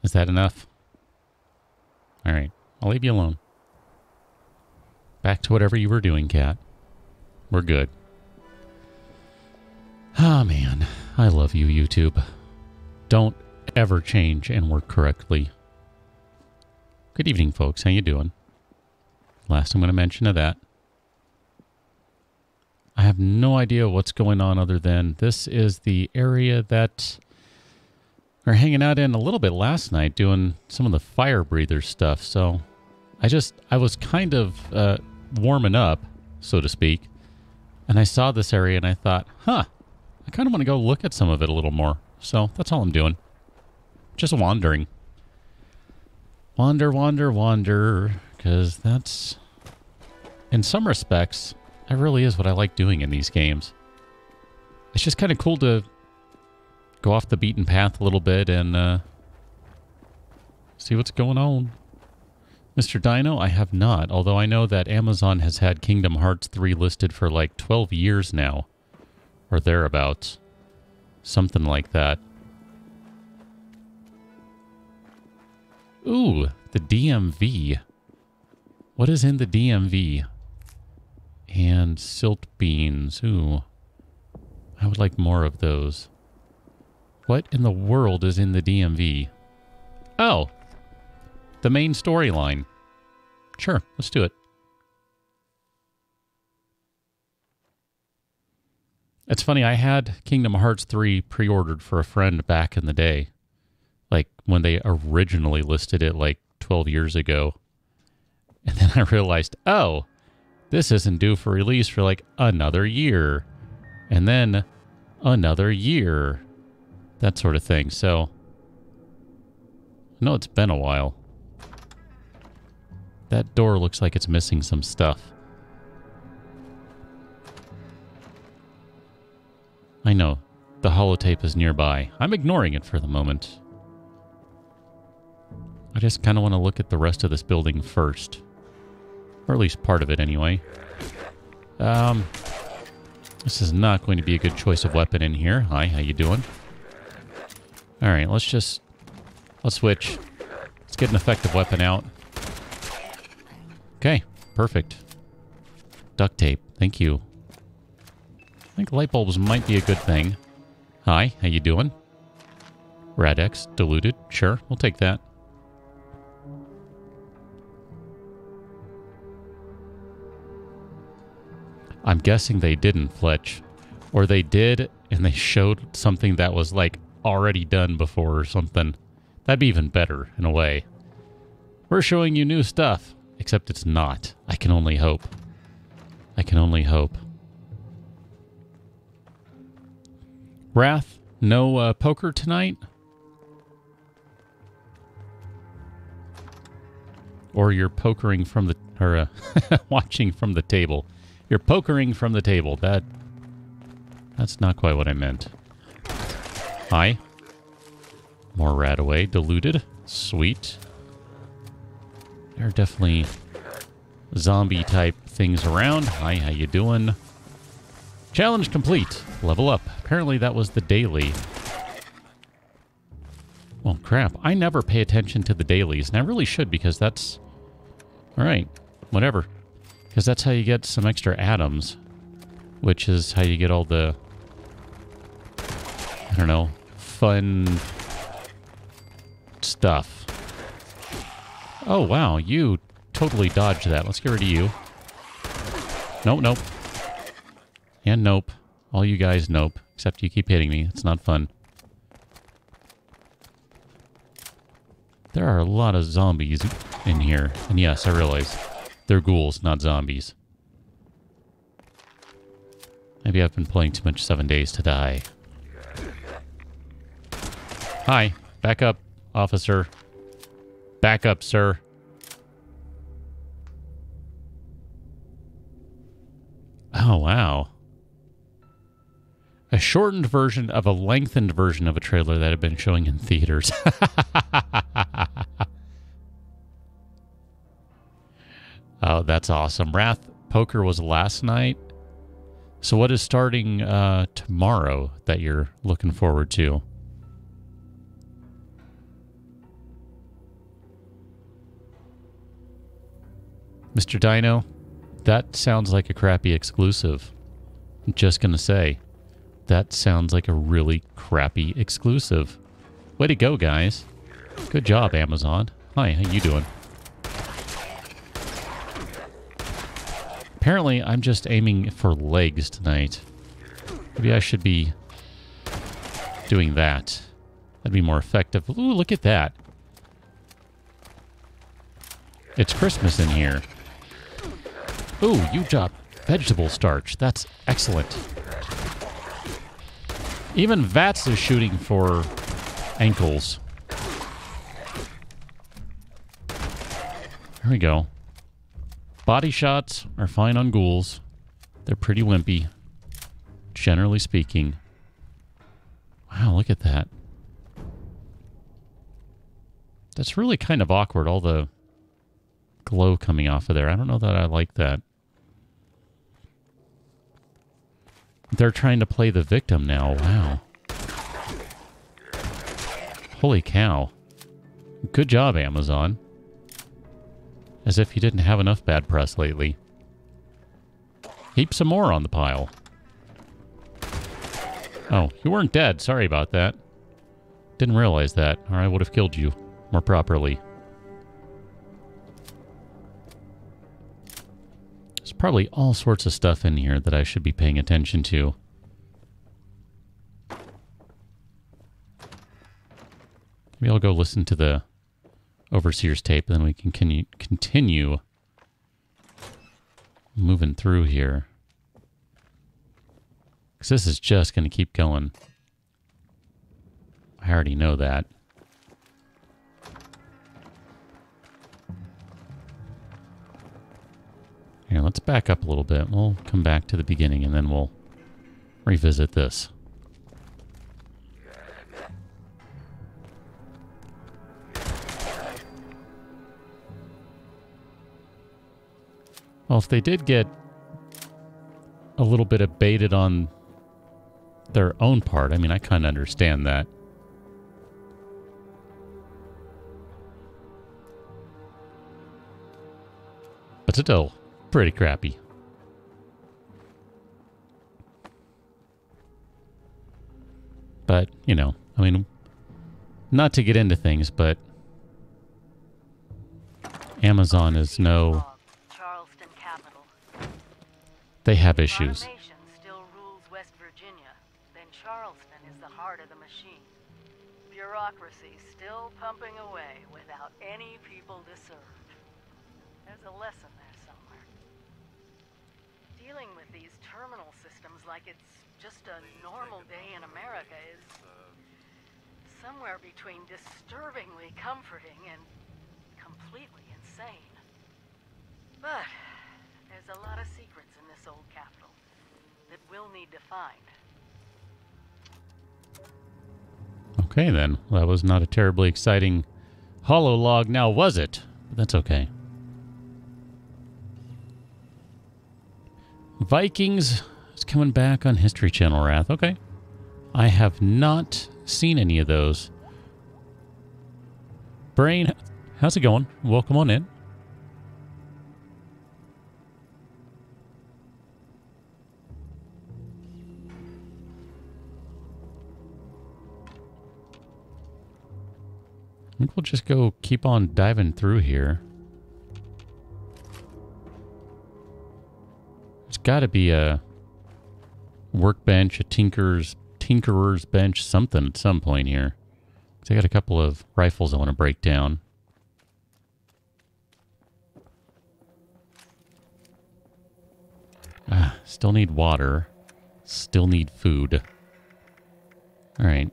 Is that enough? All right. I'll leave you alone. Back to whatever you were doing, Cat. We're good. Ah, man. I love you, YouTube. Don't ever change and work correctly. Good evening, folks. How you doing? Last I'm going to mention of that. I have no idea what's going on other than this is the area that we're hanging out in a little bit last night doing some of the fire breather stuff. So I was kind of warming up, so to speak. And I saw this area and I thought, I kind of want to go look at some of it a little more. So that's all I'm doing. Just wandering. Wander, wander, wander. Because that's, in some respects, that really is what I like doing in these games. It's just kind of cool to go off the beaten path a little bit and see what's going on. Mr. Dino, I have not, although I know that Amazon has had Kingdom Hearts 3 listed for like 12 years now, or thereabouts. Something like that. Ooh, the DMV. What is in the DMV? And silt beans. Ooh, I would like more of those. What in the world is in the DMV? Oh, the main storyline. Sure, let's do it. It's funny, I had Kingdom Hearts 3 pre-ordered for a friend back in the day. Like, when they originally listed it like 12 years ago. And then I realized, oh, this isn't due for release for like another year. And then another year. That sort of thing. So, no, it's been a while. That door looks like it's missing some stuff. I know. The holotape is nearby. I'm ignoring it for the moment. I just kind of want to look at the rest of this building first. Or at least part of it, anyway. This is not going to be a good choice of weapon in here. Hi, how you doing? Alright, let's switch. Let's get an effective weapon out. Okay, perfect. Duct tape, thank you. I think light bulbs might be a good thing. Hi, how you doing? Radex, diluted, sure, we'll take that. I'm guessing they didn't, Fletch. Or they did, and they showed something that was, like, already done before or something. That'd be even better, in a way. We're showing you new stuff. Except it's not. I can only hope. I can only hope. Wrath, no poker tonight? Or you're pokering from the... or watching from the table. You're pokering from the table. That's not quite what I meant. Hi. More rat away. Diluted. Sweet. There are definitely zombie-type things around. Hi, how you doing? Challenge complete. Level up. Apparently that was the daily. Well, crap. I never pay attention to the dailies, and I really should because that's... Alright, whatever. Because that's how you get some extra atoms, which is how you get all the... I don't know, fun stuff. Oh, wow, you totally dodged that. Let's get rid of you. Nope, nope. And nope. All you guys nope. Except you keep hitting me. It's not fun. There are a lot of zombies in here. And yes, I realize they're ghouls, not zombies. Maybe I've been playing too much 7 Days to Die. Hi. Back up, officer. Back up, sir. Oh, wow. A shortened version of a lengthened version of a trailer that had been showing in theaters. Oh, that's awesome. Wrath Poker was last night. So what is starting tomorrow that you're looking forward to? Mr. Dino, that sounds like a crappy exclusive. I'm just gonna say, that sounds like a really crappy exclusive. Way to go, guys. Good job, Amazon. Hi, how you doing? Apparently, I'm just aiming for legs tonight. Maybe I should be doing that. That'd be more effective. Ooh, look at that. It's Christmas in here. Ooh, you dropped vegetable starch. That's excellent. Even Vats is shooting for ankles. There we go. Body shots are fine on ghouls. They're pretty wimpy, generally speaking. Wow, look at that. That's really kind of awkward, all the glow coming off of there. I don't know that I like that. They're trying to play the victim now. Wow. Holy cow. Good job, Amazon. As if you didn't have enough bad press lately. Heap some more on the pile. Oh, you weren't dead. Sorry about that. Didn't realize that, or I would have killed you more properly. There's probably all sorts of stuff in here that I should be paying attention to. Maybe I'll go listen to the Overseer's tape, and then we can continue moving through here. Because this is just going to keep going. I already know that. Here, let's back up a little bit. We'll come back to the beginning, and then we'll revisit this. Well, if they did get a little bit abated on their own part, I mean, I kind of understand that. But still, pretty crappy. But, you know, I mean, not to get into things, but Amazon is no... They have issues. Automation still rules West Virginia, then Charleston is the heart of the machine. Bureaucracy still pumping away without any people to serve. There's a lesson there somewhere. Dealing with these terminal systems like it's just a normal day in America is somewhere between disturbingly comforting and completely insane. But there's a lot of secrets in this old capital that we'll need to find. Okay, then. Well, that was not a terribly exciting hololog now, was it? But that's okay. Vikings is coming back on History Channel Wrath. Okay. I have not seen any of those. Brain, how's it going? Welcome on in. I think we'll just go keep on diving through here. There's got to be a workbench, a tinkerer's bench, something at some point here. So I got a couple of rifles I want to break down. Still need water. Still need food. All right.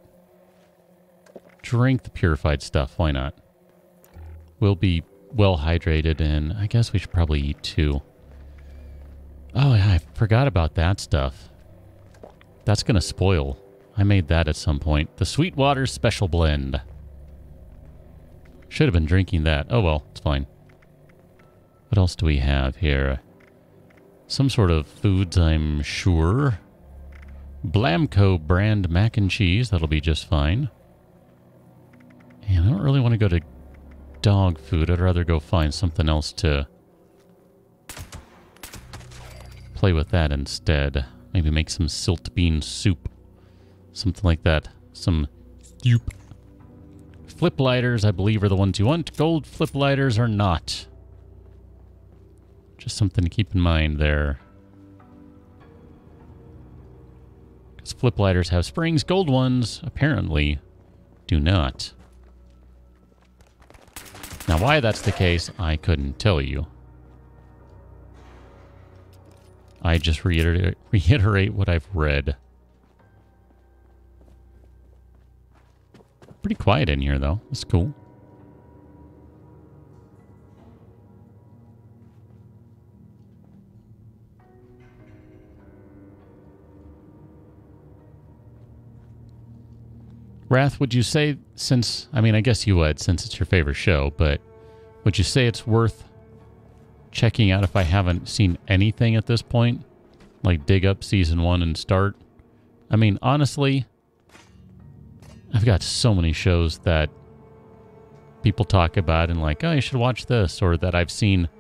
Drink the purified stuff. Why not? We'll be well hydrated, and I guess we should probably eat too. Oh, yeah, I forgot about that stuff. That's going to spoil. I made that at some point. The Sweetwater Special Blend. Should have been drinking that. Oh, well, it's fine. What else do we have here? Some sort of foods, I'm sure. Blamco brand mac and cheese. That'll be just fine. And I don't really want to go to dog food. I'd rather go find something else to play with that instead. Maybe make some silt bean soup. Something like that. Some soup. Flip lighters, I believe, are the ones you want. Gold flip lighters are not. Just something to keep in mind there. Because flip lighters have springs. Gold ones, apparently, do not. Now, why that's the case, I couldn't tell you. I just reiterate what I've read. Pretty quiet in here, though. That's cool. Wrath, would you say, since... I mean, I guess you would, since it's your favorite show, but would you say it's worth checking out if I haven't seen anything at this point? Like, dig up Season 1 and start? I mean, honestly, I've got so many shows that people talk about and like, oh, you should watch this, or that I've seen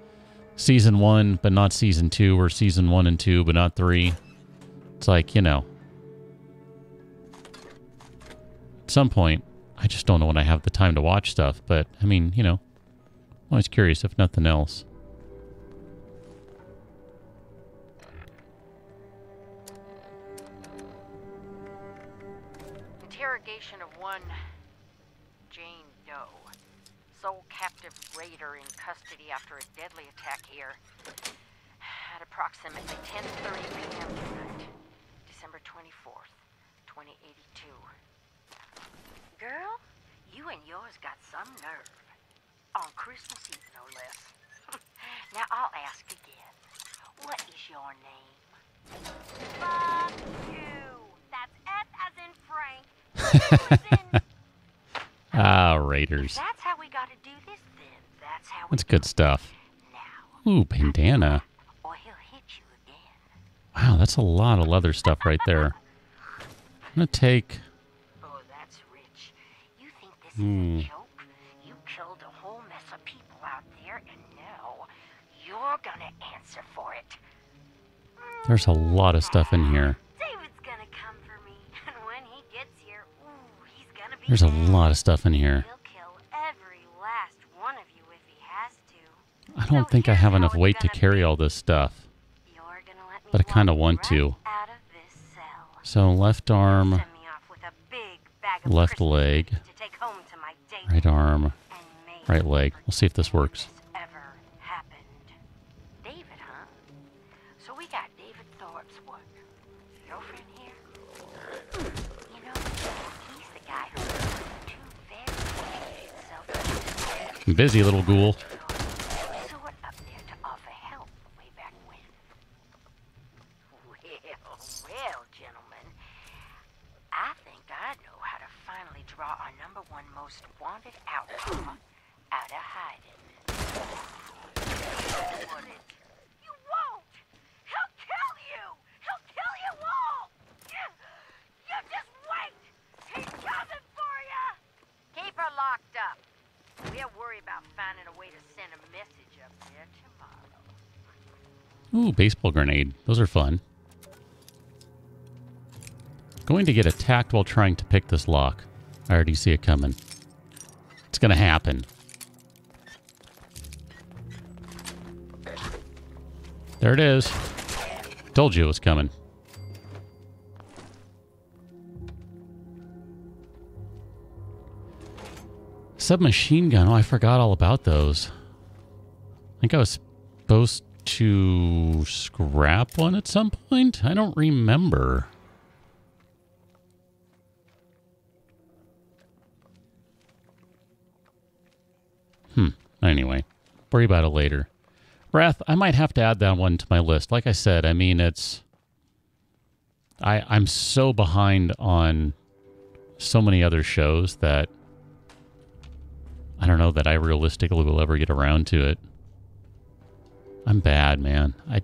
Season 1 but not Season 2, or Season 1 and 2 but not 3. It's like, you know, at some point, I just don't know when I have the time to watch stuff, but, I mean, you know, I'm always curious if nothing else. Interrogation of one Jane Doe, sole captive raider in custody after a deadly attack here at approximately 10:30 p.m. tonight, December 24th, 2082. Girl, you and yours got some nerve. On Christmas Eve, no less. Now I'll ask again. What is your name? Fuck you. That's F as in Frank. Ah, Raiders. That's how we gotta do this, then. That's how we That's good stuff. Now, Ooh, bandana. or he'll hit you again. Wow, that's a lot of leather stuff right there. I'm gonna take... Oh, that's rich. You think this is a joke? You killed a whole mess of people out there, and now you're gonna answer for it. There's a lot of stuff in here. David's gonna come for me, and when he gets here, ooh, he's gonna be There's a mad. lot of stuff in here. He'll kill every last one of you if he has to. I don't think I have enough weight to carry all this stuff, You're gonna let me but I kind of walk want right to. out of this cell. So left arm, Send me off with a big bag of left Christmas leg, gifts to take home to my David. right arm, And maybe right leg. We'll see if this works. this ever happened. David, huh? So we got David Thorpe's what? Girlfriend here? You know, he's the guy who killed two very self-defense Busy little ghoul. sort up there to offer help way back when. Well, gentlemen, I think I know how to finally draw our #1 most wanted outlaw out of hiding. You won't! He'll kill you! He'll kill you all! You just wait! He's coming for you! Keep her locked up. We'll worry about finding a way to send a message up there tomorrow. Ooh, baseball grenade. Those are fun. Going to get attacked while trying to pick this lock. I already see it coming. It's gonna happen. There it is. Told you it was coming. Submachine gun. Oh, I forgot all about those. I think I was supposed to scrap one at some point. I don't remember. Anyway, worry about it later. Wrath, I might have to add that one to my list. Like I said, I mean, it's... I'm so behind on so many other shows that I don't know that I realistically will ever get around to it. I'm bad, man. I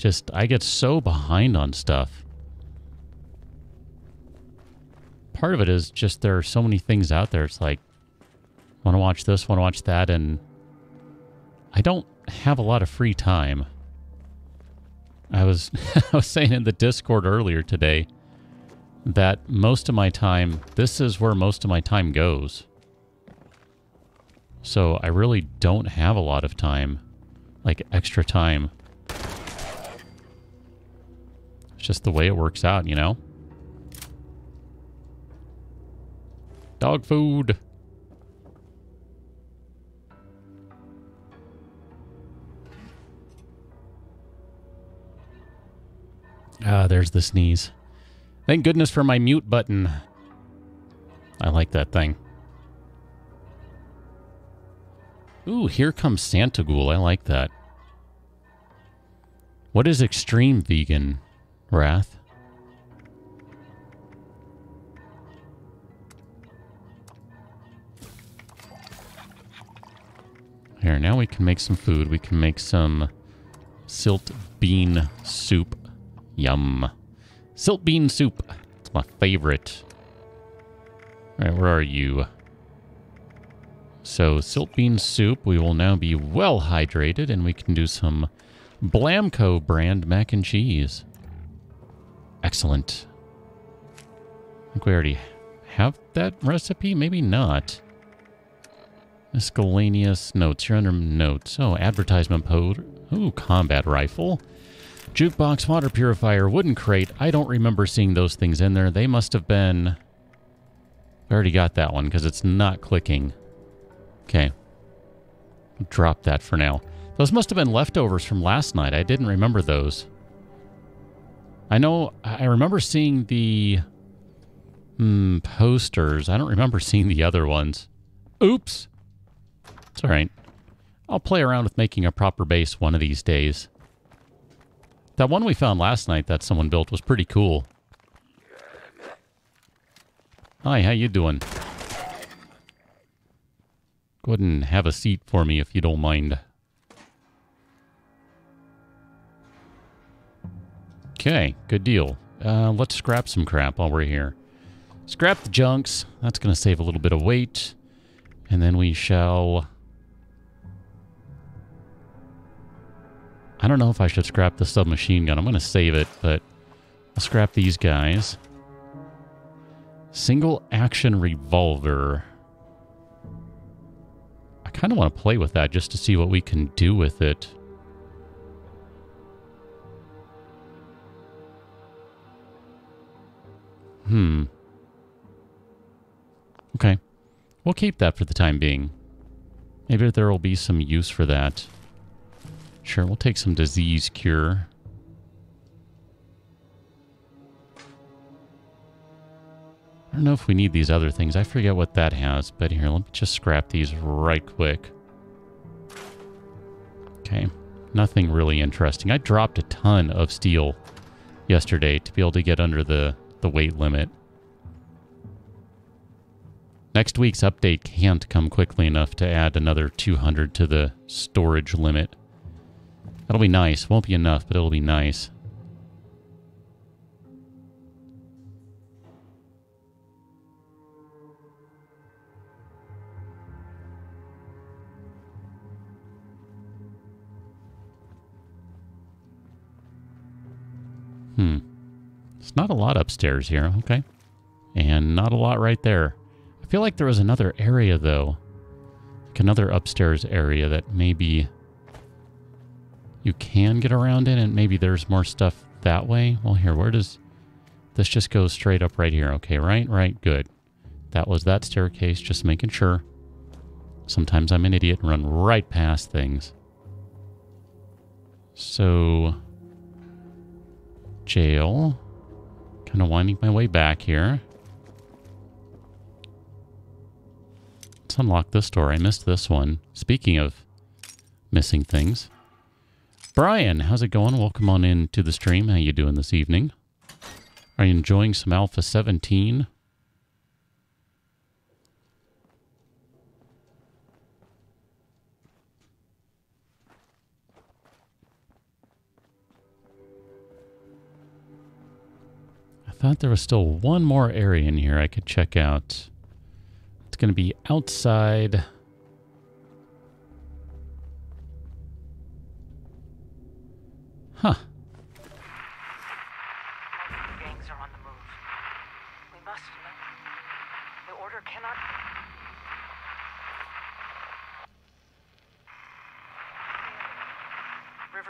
get so behind on stuff. Part of it is just there are so many things out there. It's like, want to watch this, want to watch that, and I don't have a lot of free time. I was I was saying in the Discord earlier today that most of my time, this is where most of my time goes. So I really don't have a lot of time, like extra time. It's just the way it works out, you know? Dog food. Ah, there's the sneeze. Thank goodness for my mute button. I like that thing. Ooh, here comes Santa Ghoul. I like that. What is extreme vegan, Wrath? Here, now we can make some food. We can make some silt bean soup. Yum. Silt bean soup. It's my favorite. All right, where are you? So, silt bean soup. We will now be well hydrated, and we can do some Blamco brand mac and cheese. Excellent. I think we already have that recipe. Maybe not. Miscellaneous notes. You're under notes. Oh, advertisement code. Ooh, combat rifle. Jukebox, water purifier, wooden crate. I don't remember seeing those things in there. They must have been... I already got that one because it's not clicking. Okay. Drop that for now. Those must have been leftovers from last night. I didn't remember those. I know... I remember seeing the... posters. I don't remember seeing the other ones. Oops. It's alright. I'll play around with making a proper base one of these days. That one we found last night that someone built was pretty cool. Hi, how you doing? Go ahead and have a seat for me if you don't mind. Okay, good deal. Let's scrap some crap while we're here. Scrap the junks. That's going to save a little bit of weight. And then we shall... I don't know if I should scrap the submachine gun. I'm going to save it, but I'll scrap these guys. Single action revolver. I kind of want to play with that just to see what we can do with it. Okay. We'll keep that for the time being. Maybe there will be some use for that. Sure, we'll take some disease cure. I don't know if we need these other things. I forget what that has, but here, let me just scrap these right quick. Okay, nothing really interesting. I dropped a ton of steel yesterday to be able to get under the weight limit. Next week's update can't come quickly enough to add another 200 to the storage limit. That'll be nice. Won't be enough, but it'll be nice. It's not a lot upstairs here. Okay. And not a lot right there. I feel like there was another area, though. Like another upstairs area that maybe... you can get around in, and maybe there's more stuff that way. Well, here, where does... this just goes straight up right here. Okay, right, good. That was that staircase, just making sure. Sometimes I'm an idiot and run right past things. So... jail. Kind of winding my way back here. Let's unlock this door. I missed this one. Speaking of missing things... Brian, how's it going? Welcome on in to the stream. How you doing this evening? Are you enjoying some Alpha 17? I thought there was still one more area in here I could check out. It's going to be outside... Huh.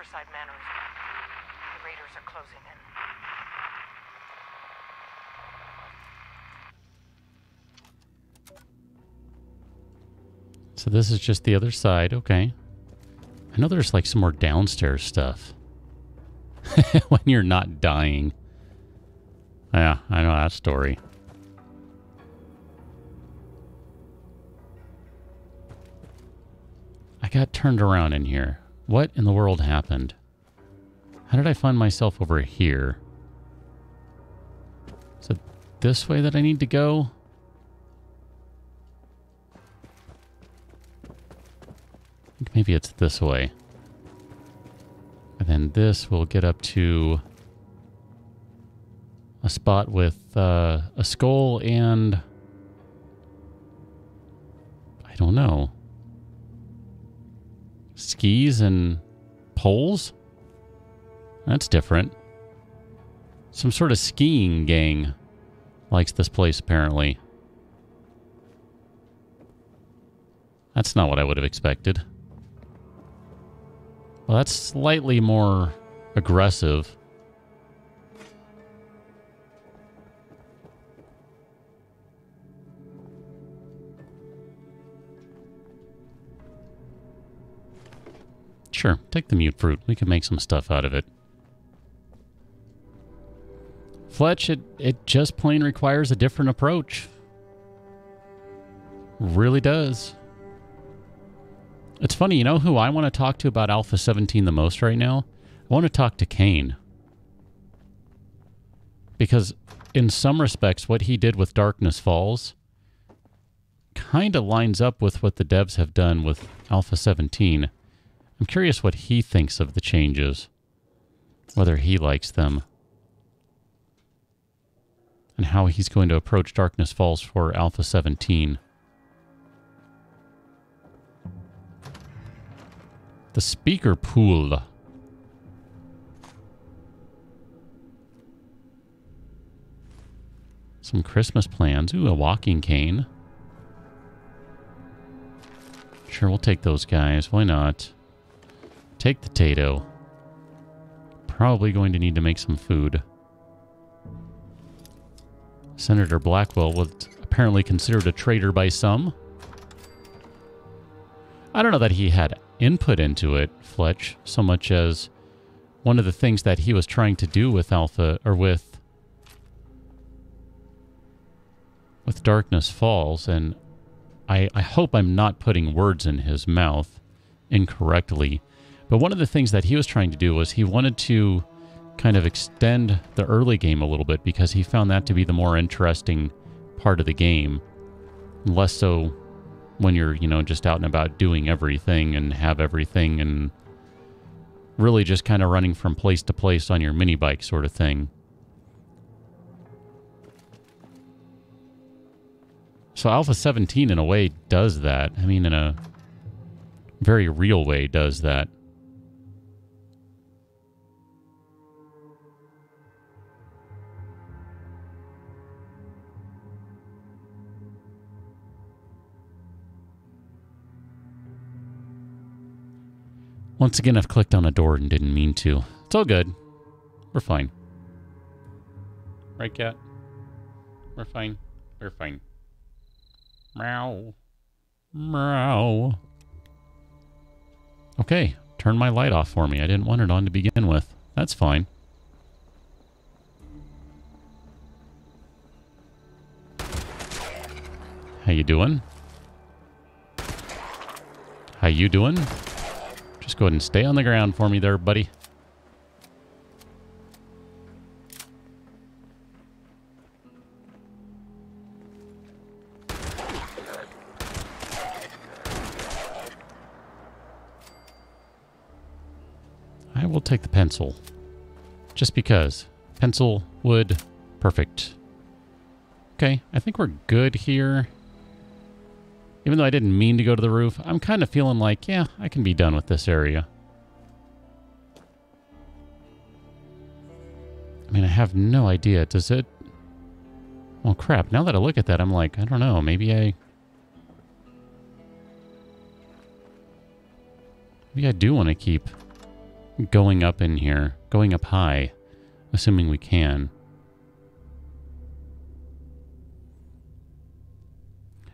Riverside Manor is on. The raiders are closing in. So this is just the other side. Okay. I know there's like some more downstairs stuff. When you're not dying. Yeah, I know that story. I got turned around in here. What in the world happened? How did I find myself over here? Is it this way that I need to go? I think maybe it's this way. And then this will get up to a spot with a skull and... I don't know. Skis and poles? That's different. Some sort of skiing gang likes this place, apparently. That's not what I would have expected. Well, that's slightly more aggressive. Sure, take the mute fruit. We can make some stuff out of it. Fletch, it just plain requires a different approach. Really does. It's funny, you know who I want to talk to about Alpha 17 the most right now? I want to talk to Kane. Because in some respects, what he did with Darkness Falls kind of lines up with what the devs have done with Alpha 17. I'm curious what he thinks of the changes. Whether he likes them. And how he's going to approach Darkness Falls for Alpha 17. The speaker pool. Some Christmas plans. Ooh, a walking cane. Sure, we'll take those guys. Why not? Take the Tato. Probably going to need to make some food. Senator Blackwell was apparently considered a traitor by some. I don't know that he had input into it, Fletch, so much as one of the things that he was trying to do with Alpha, or with Darkness Falls, and I hope I'm not putting words in his mouth incorrectly, but one of the things that he was trying to do was he wanted to kind of extend the early game a little bit because he found that to be the more interesting part of the game, less so when you're, you know, just out and about doing everything and have everything and really just kind of running from place to place on your mini bike sort of thing. So Alpha 17 in a way does that. I mean, in a very real way does that. Once again, I've clicked on a door and didn't mean to. It's all good. We're fine. Right, cat? We're fine. We're fine. Meow. Meow. Okay, turn my light off for me. I didn't want it on to begin with. That's fine. How you doing? How you doing? Just go ahead and stay on the ground for me there, buddy. I will take the pencil. Just because. Pencil, wood, perfect. Okay, I think we're good here. Even though I didn't mean to go to the roof, I'm kind of feeling like, yeah, I can be done with this area. I mean, I have no idea. Does it... Well, crap. Now that I look at that, I'm like, I don't know. Maybe I do want to keep going up in here. Going up high. Assuming we can.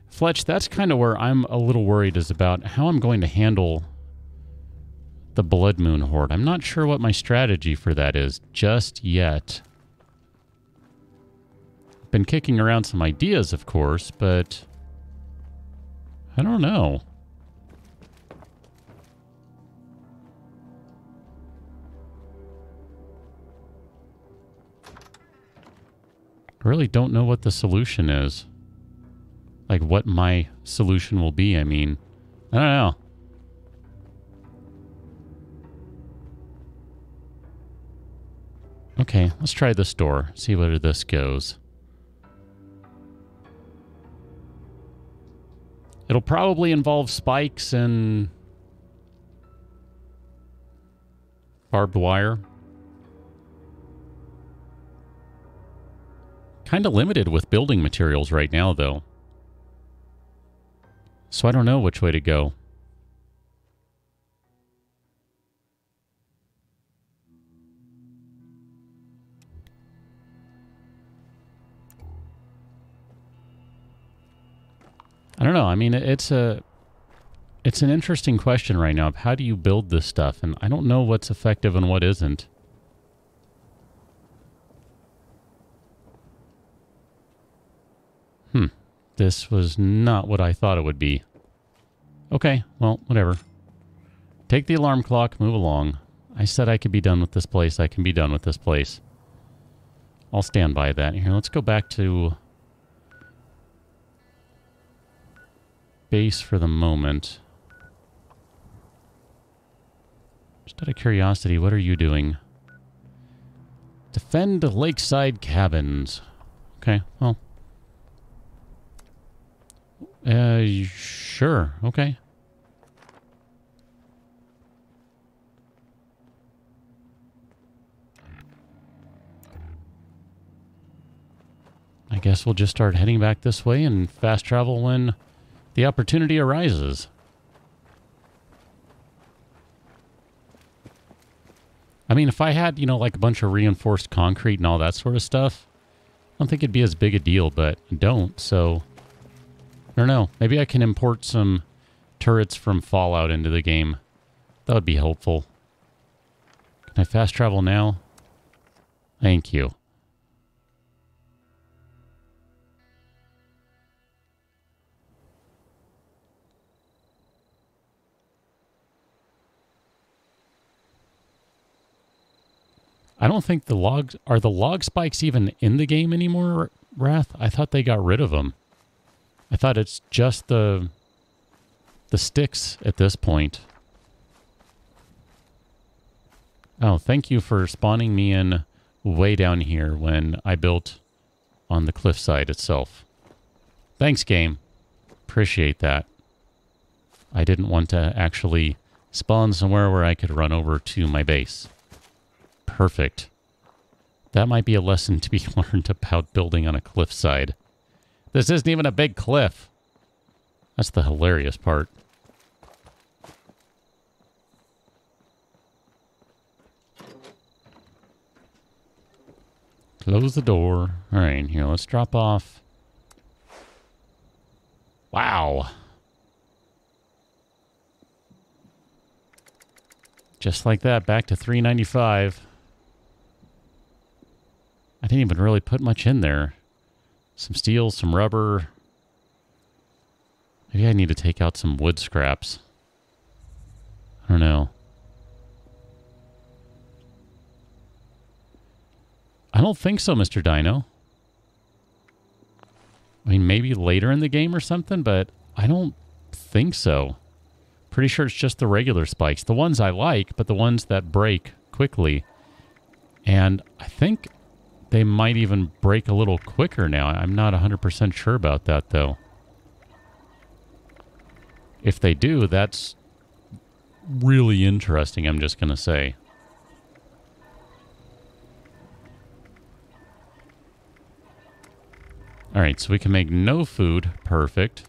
Fletch, that's kind of where I'm a little worried is about how I'm going to handle the Blood Moon Horde. I'm not sure what my strategy for that is just yet. Been kicking around some ideas, of course, but I don't know. I really don't know what the solution is. Like, what my solution will be, I mean. I don't know. Okay, let's try this door. See where this goes. It'll probably involve spikes and barbed wire. Kind of limited with building materials right now, though. So I don't know which way to go. I don't know. I mean, it's an interesting question right now of how do you build this stuff, and I don't know what's effective and what isn't. This was not what I thought it would be. Okay, well, whatever. Take the alarm clock, move along. I said I could be done with this place. I can be done with this place. I'll stand by that. Here, let's go back to base for the moment. Just out of curiosity, what are you doing? Defend lakeside cabins. Okay, well. Sure, okay. I guess we'll just start heading back this way and fast travel when the opportunity arises. I mean, if I had, you know, like a bunch of reinforced concrete and all that sort of stuff, I don't think it'd be as big a deal, but I don't, so I don't know. Maybe I can import some turrets from Fallout into the game. That would be helpful. Can I fast travel now? Thank you. I don't think the logs... Are the log spikes even in the game anymore, Wrath? I thought they got rid of them. I thought it's just the sticks at this point. Oh, thank you for spawning me in way down here when I built on the cliffside itself. Thanks, game. Appreciate that. I didn't want to actually spawn somewhere where I could run over to my base. Perfect. That might be a lesson to be learned about building on a cliffside. This isn't even a big cliff. That's the hilarious part. Close the door. All right, here, let's drop off. Wow. Just like that, back to 395. I didn't even really put much in there. Some steel, some rubber. Maybe I need to take out some wood scraps. I don't know. I don't think so, Mr. Dino. I mean, maybe later in the game or something, but I don't think so. Pretty sure it's just the regular spikes. The ones I like, but the ones that break quickly. And I think they might even break a little quicker now. I'm not 100% sure about that, though. If they do, that's really interesting, I'm just going to say. Alright, so we can make no food. Perfect.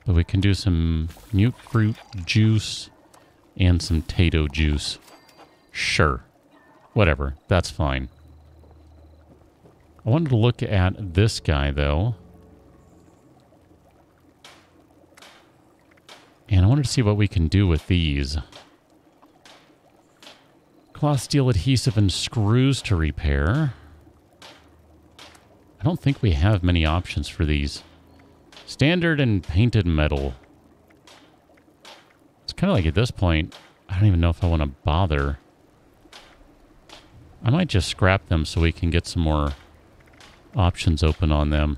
But we can do some mute fruit juice and some tato juice. Sure. Whatever. That's fine. I wanted to look at this guy, though. And I wanted to see what we can do with these. Cloth, steel, adhesive, and screws to repair. I don't think we have many options for these. Standard and painted metal. It's kind of like at this point, I don't even know if I want to bother. I might just scrap them so we can get some more options open on them.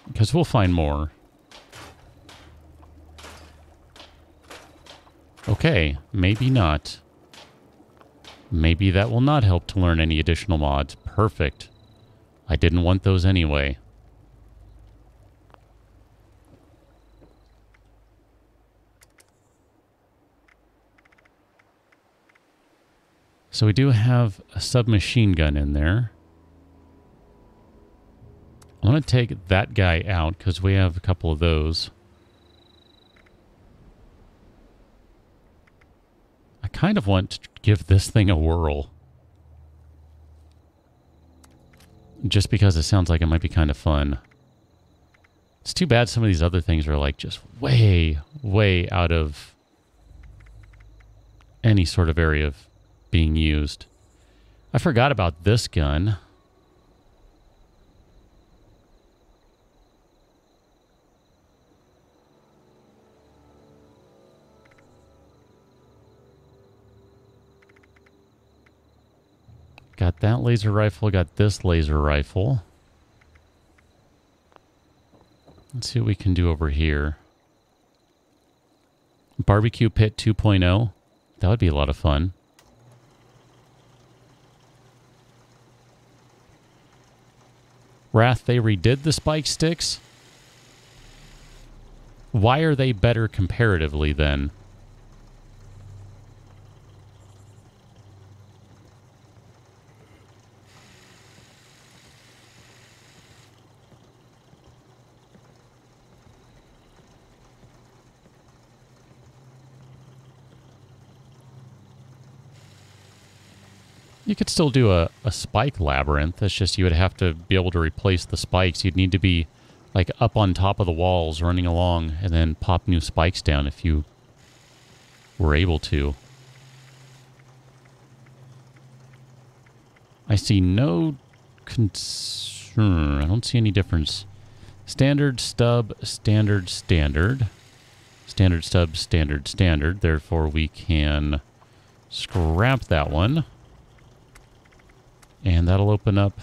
Because we'll find more. Okay, maybe not. Maybe that will not help to learn any additional mods. Perfect. I didn't want those anyway. So we do have a submachine gun in there. I want to take that guy out because we have a couple of those. I kind of want to give this thing a whirl. Just because it sounds like it might be kind of fun. It's too bad some of these other things are like just way, way out of any sort of area of being used. I forgot about this gun. Got that laser rifle, got this laser rifle. Let's see what we can do over here. Barbecue Pit 2.0. That would be a lot of fun. Wrath, they redid the spike sticks. Why are they better comparatively then? You could still do a spike labyrinth. It's just you would have to be able to replace the spikes. You'd need to be like up on top of the walls running along and then pop new spikes down if you were able to. I see no concern. I don't see any difference. Standard, stub, standard, standard. Standard, stub, standard, standard. Therefore, we can scrap that one. And that'll open up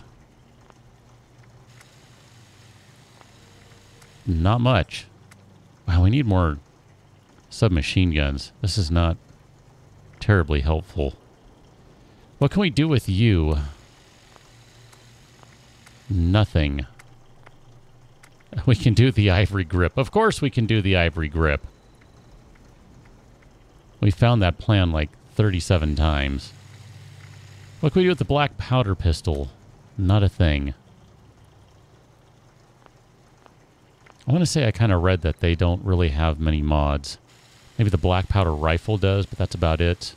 not much. Wow, we need more submachine guns. This is not terribly helpful. What can we do with you? Nothing. We can do the ivory grip. Of course we can do the ivory grip. We found that plan like 37 times. What can we do with the black powder pistol? Not a thing. I want to say I kind of read that they don't really have many mods. Maybe the black powder rifle does, but that's about it.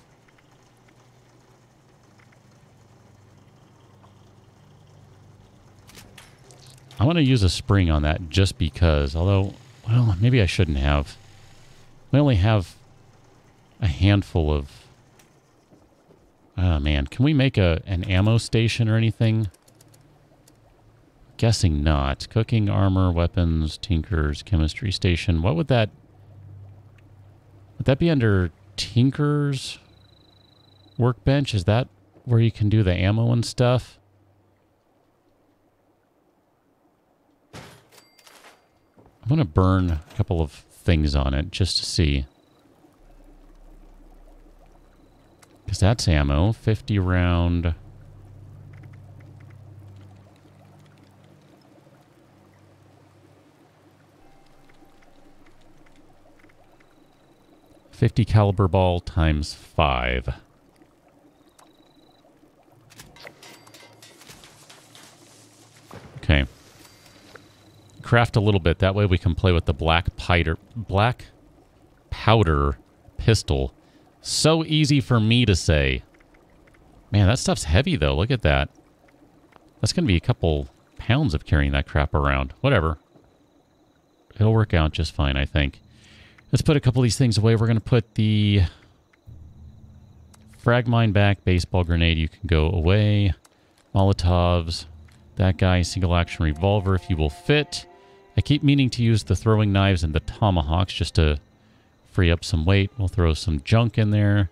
I want to use a spring on that just because, although, well, maybe I shouldn't have. We only have a handful of... Oh, man. Can we make an ammo station or anything? Guessing not. Cooking, armor, weapons, tinkers, chemistry station. What would that... Would that be under tinkers workbench? Is that where you can do the ammo and stuff? I'm going to burn a couple of things on it just to see. Because that's ammo. 50 round. .50 caliber ball times 5. Okay. Craft a little bit. That way we can play with the black powder pistol. So easy for me to say. Man, that stuff's heavy, though. Look at that. That's going to be a couple pounds of carrying that crap around. Whatever. It'll work out just fine, I think. Let's put a couple of these things away. We're going to put the frag mine back. Baseball grenade, you can go away. Molotovs. That guy, single action revolver, if you will fit. I keep meaning to use the throwing knives and the tomahawks just to free up some weight. We'll throw some junk in there.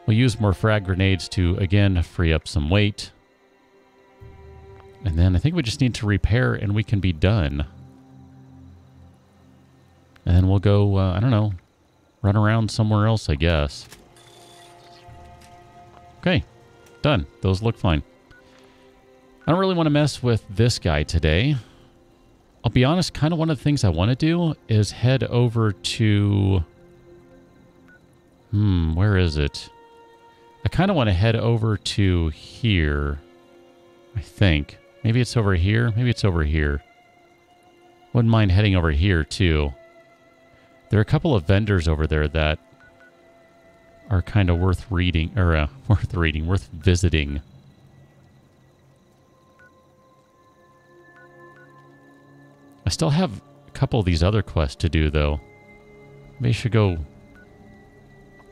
We'll use more frag grenades to, again, free up some weight. And then I think we just need to repair and we can be done. And then we'll go, I don't know, run around somewhere else, I guess. Okay, done. Those look fine. I don't really want to mess with this guy today. I'll be honest, kind of one of the things I want to do is head over to... where is it? I kind of want to head over to here, I think. Maybe it's over here. Maybe it's over here. Wouldn't mind heading over here, too. There are a couple of vendors over there that are kind of worth reading, or worth visiting. I still have a couple of these other quests to do, though. Maybe I should go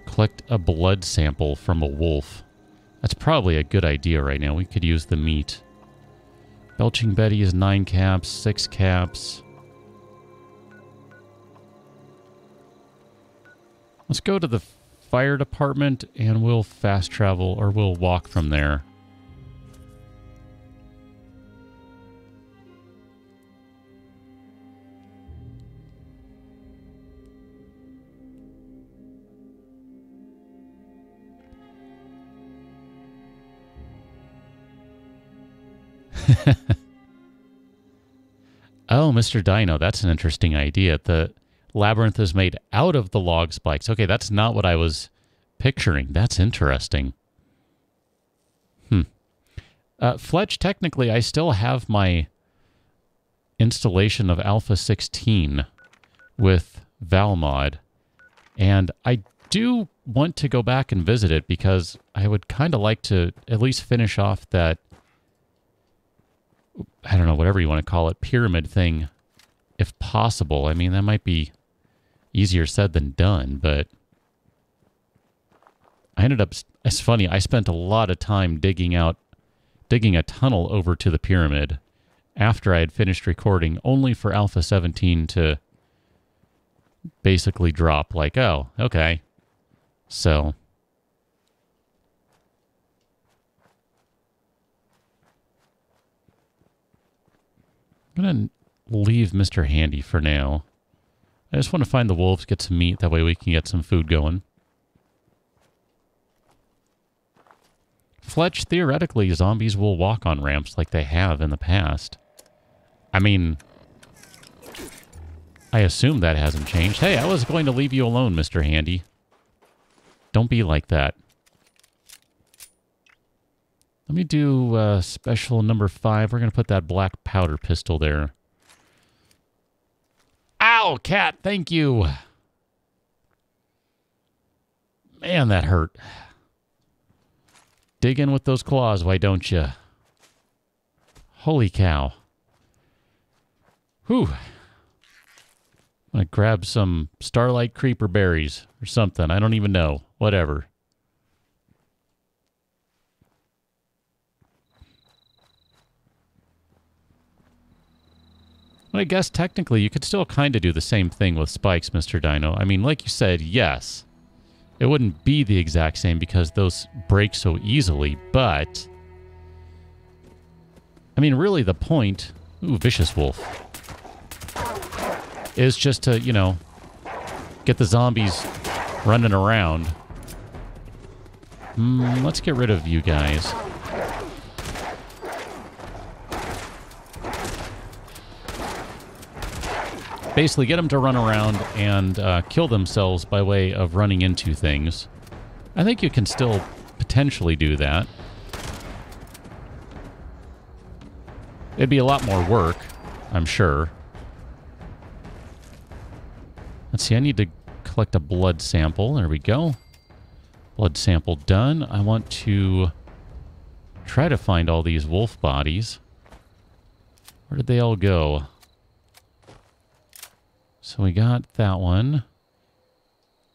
collect a blood sample from a wolf. That's probably a good idea right now. We could use the meat. Belching Betty is 9 caps, 6 caps. Let's go to the fire department and we'll fast travel, or we'll walk from there. Oh, Mr. Dino, that's an interesting idea. The labyrinth is made out of the log spikes. Okay, that's not what I was picturing. That's interesting. Fletch, technically, I still have my installation of Alpha 16 with Valmod, and I do want to go back and visit it because I would kind of like to at least finish off that, I don't know, whatever you want to call it, pyramid thing, if possible. I mean, that might be easier said than done, but I ended up, it's funny, I spent a lot of time digging a tunnel over to the pyramid after I had finished recording, only for Alpha 17 to basically drop, like, oh, okay. So I'm going to leave Mr. Handy for now. I just want to find the wolves, get some meat. That way we can get some food going. Fletch, theoretically, zombies will walk on ramps like they have in the past. I mean, I assume that hasn't changed. Hey, I was going to leave you alone, Mr. Handy. Don't be like that. Let me do special number 5. We're going to put that black powder pistol there. Ow, cat, thank you. Man, that hurt. Dig in with those claws, why don't you? Holy cow. Whew. I'm going to grab some starlight creeper berries or something. I don't even know. Whatever. Well, I guess technically you could still kind of do the same thing with spikes, Mr. Dino. I mean, like you said, yes. It wouldn't be the exact same because those break so easily, but I mean, really the point... Ooh, vicious wolf. Is just to, you know, get the zombies running around. Let's get rid of you guys. Basically, get them to run around and kill themselves by way of running into things. I think you can still potentially do that. It'd be a lot more work, I'm sure. Let's see, I need to collect a blood sample. There we go. Blood sample done. I want to try to find all these wolf bodies. Where did they all go? So we got that one.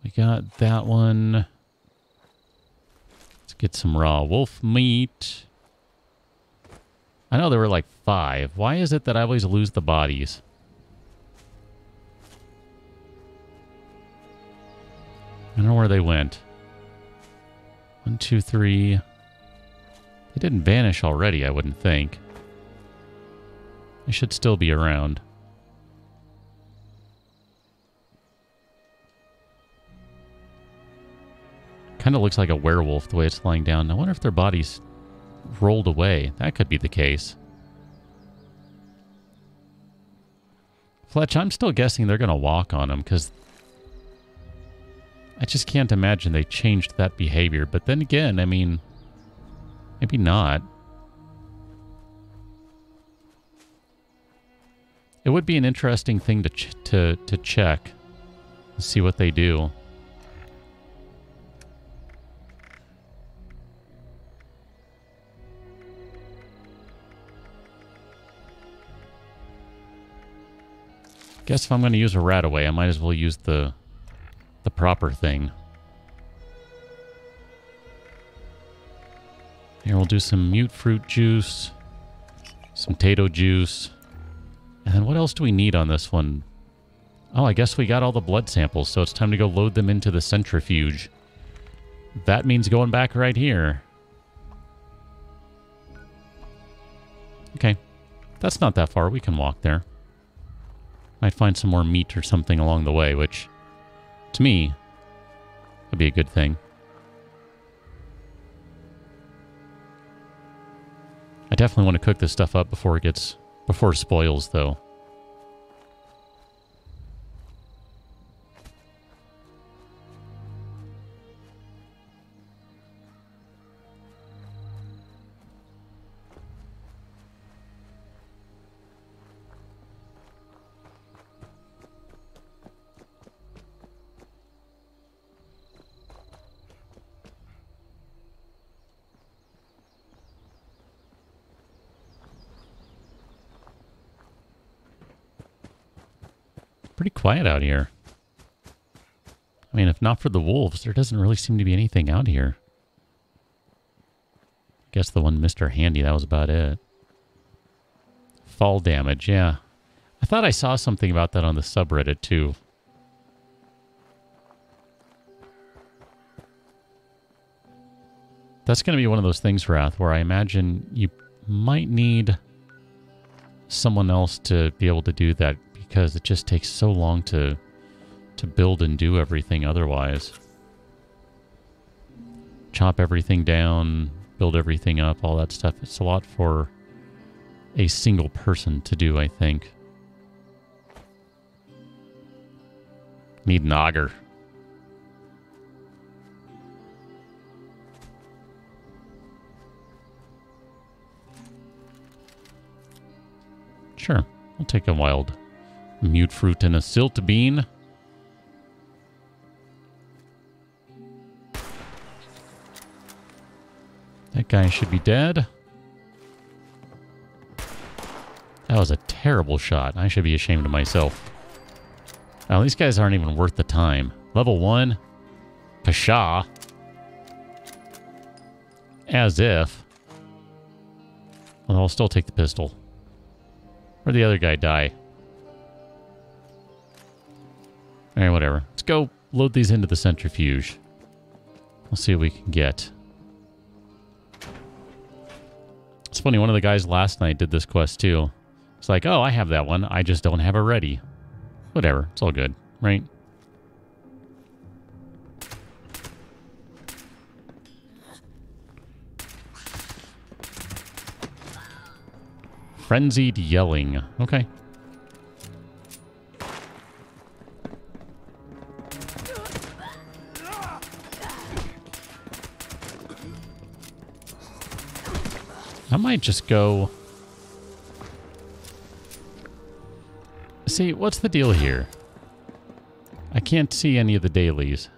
We got that one. Let's get some raw wolf meat. I know there were like 5. Why is it that I always lose the bodies? I don't know where they went. 1, 2, 3. They didn't vanish already, I wouldn't think. They should still be around. Kind of looks like a werewolf the way it's lying down. I wonder if their bodies rolled away. That could be the case. Fletch, I'm still guessing they're going to walk on them because I just can't imagine they changed that behavior. But then again, I mean, maybe not. It would be an interesting thing to check and see what they do. Guess if I'm going to use a rat away, I might as well use the proper thing. Here, we'll do some mute fruit juice, some potato juice. And then what else do we need on this one? Oh, I guess we got all the blood samples, so it's time to go load them into the centrifuge. That means going back right here. Okay. That's not that far. We can walk there. Might find some more meat or something along the way, which, to me, would be a good thing. I definitely want to cook this stuff up before it spoils, though. Pretty quiet out here. I mean, if not for the wolves, there doesn't really seem to be anything out here. I guess the one Mr. Handy, that was about it. Fall damage, yeah. I thought I saw something about that on the subreddit, too. That's going to be one of those things, Wrath, where I imagine you might need someone else to be able to do that, because it just takes so long to build and do everything otherwise. Chop everything down, build everything up, all that stuff. It's a lot for a single person to do, I think. Need an auger. Sure, I'll take a wild mute fruit and a silt bean. That guy should be dead. That was a terrible shot. I should be ashamed of myself. Now, these guys aren't even worth the time. Level 1. Pshaw. As if. Well, I'll still take the pistol. Where'd the other guy die? Alright, whatever. Let's go load these into the centrifuge. We'll see what we can get. It's funny, one of the guys last night did this quest too. It's like, oh, I have that one. I just don't have it ready. Whatever. It's all good, right? Frenzied yelling. Okay. I might just go... See, what's the deal here? I can't see any of the dailies.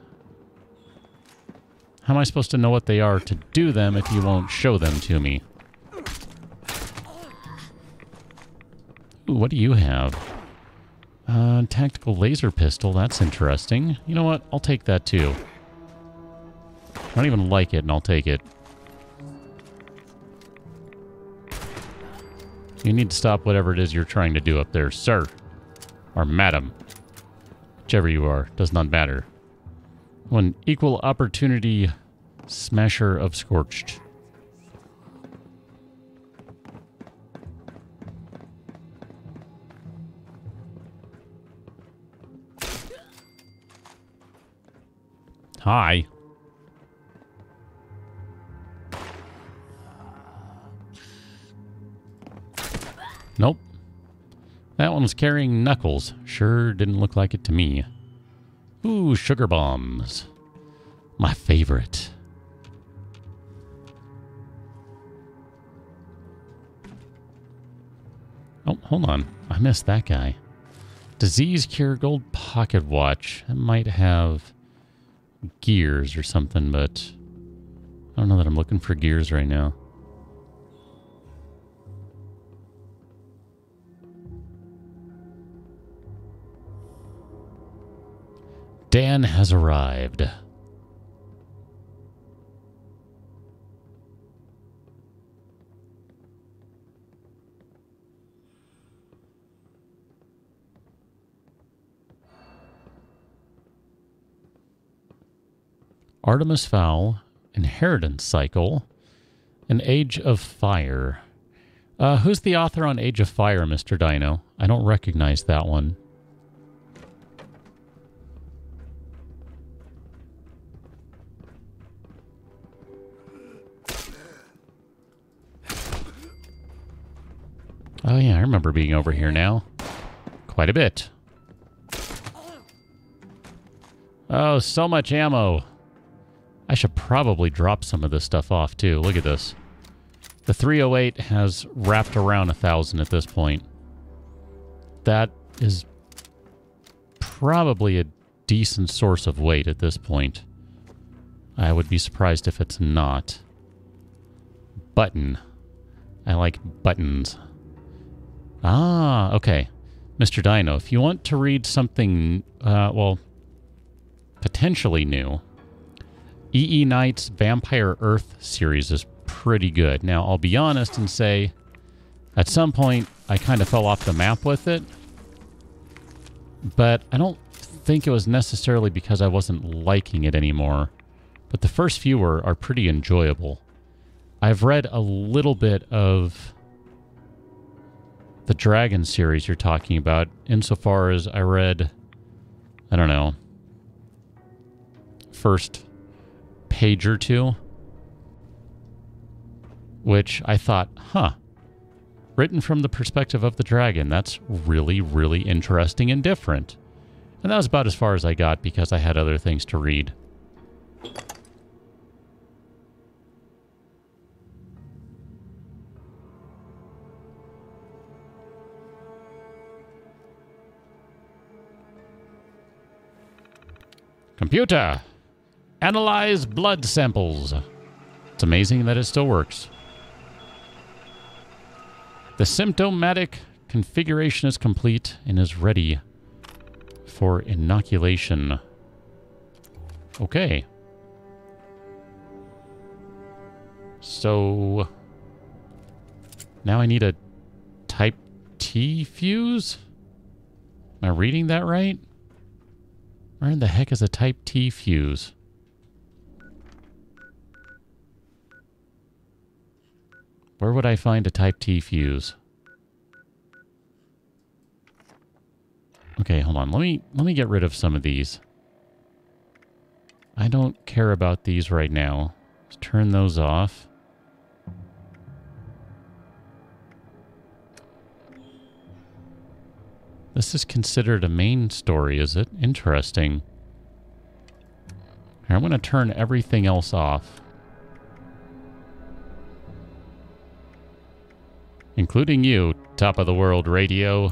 How am I supposed to know what they are to do them if you won't show them to me? Ooh, what do you have? Tactical laser pistol. That's interesting. You know what? I'll take that too. I don't even like it, and I'll take it. You need to stop whatever it is you're trying to do up there, sir. Or madam. Whichever you are. Does not matter. One equal opportunity smasher of Scorched. Hi. Nope. That one was carrying knuckles. Sure didn't look like it to me. Ooh, sugar bombs. My favorite. Oh, hold on. I missed that guy. Disease cure gold pocket watch. It might have gears or something, but I don't know that I'm looking for gears right now. Dan has arrived. Artemis Fowl, Inheritance Cycle, and Age of Fire. Who's the author on Age of Fire, Mr. Dino? I don't recognize that one. Oh yeah, I remember being over here now. Quite a bit. Oh, so much ammo. I should probably drop some of this stuff off, too. Look at this. The 308 has wrapped around 1,000 at this point. That is probably a decent source of weight at this point. I would be surprised if it's not. Button. I like buttons. Ah, okay. Mr. Dino, if you want to read something, well, potentially new, E.E. Knight's Vampire Earth series is pretty good. Now, I'll be honest and say, at some point, I kind of fell off the map with it, but I don't think it was necessarily because I wasn't liking it anymore. But the first few are pretty enjoyable. I've read a little bit of the Dragon series you're talking about, insofar as I read, I don't know, first page or two, which I thought, huh, written from the perspective of the dragon, that's really, really interesting and different. And that was about as far as I got because I had other things to read. Computer, analyze blood samples. It's amazing that it still works. The symptomatic configuration is complete and is ready for inoculation. Okay. So now I need a type T fuse? Am I reading that right? Where in the heck is a type T fuse? Where would I find a type T fuse? Okay, hold on. Let me get rid of some of these. I don't care about these right now. Let's turn those off. This is considered a main story, is it? Interesting. I'm going to turn everything else off. Including you, top of the world radio.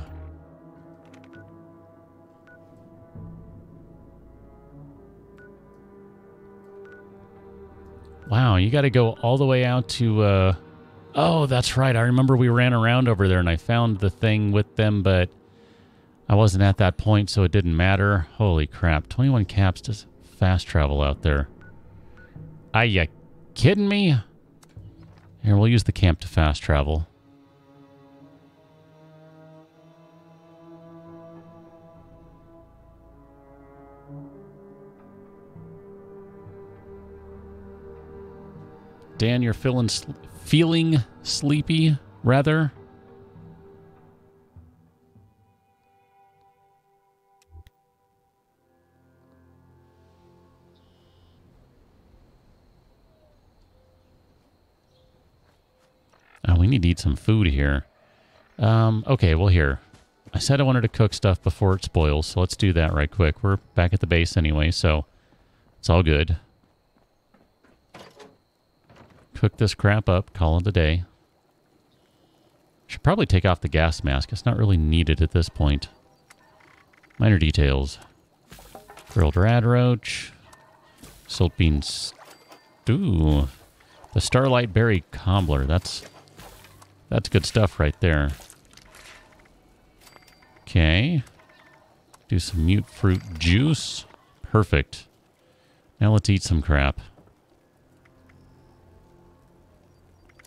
Wow, you got to go all the way out to... Oh, that's right. I remember we ran around over there and I found the thing with them, but I wasn't at that point, so it didn't matter. Holy crap. 21 caps to fast travel out there. Are you kidding me? Here, we'll use the camp to fast travel. Dan, you're feeling sleepy, rather? Oh, we need to eat some food here. Okay, well, here. I said I wanted to cook stuff before it spoils, so let's do that right quick. We're back at the base anyway, so it's all good. Cook this crap up, call it a day. Should probably take off the gas mask. It's not really needed at this point. Minor details. Grilled rad roach. Salt beans. Ooh. The Starlight Berry Cobbler. That's good stuff right there. Okay. Do some mute fruit juice. Perfect. Now let's eat some crap.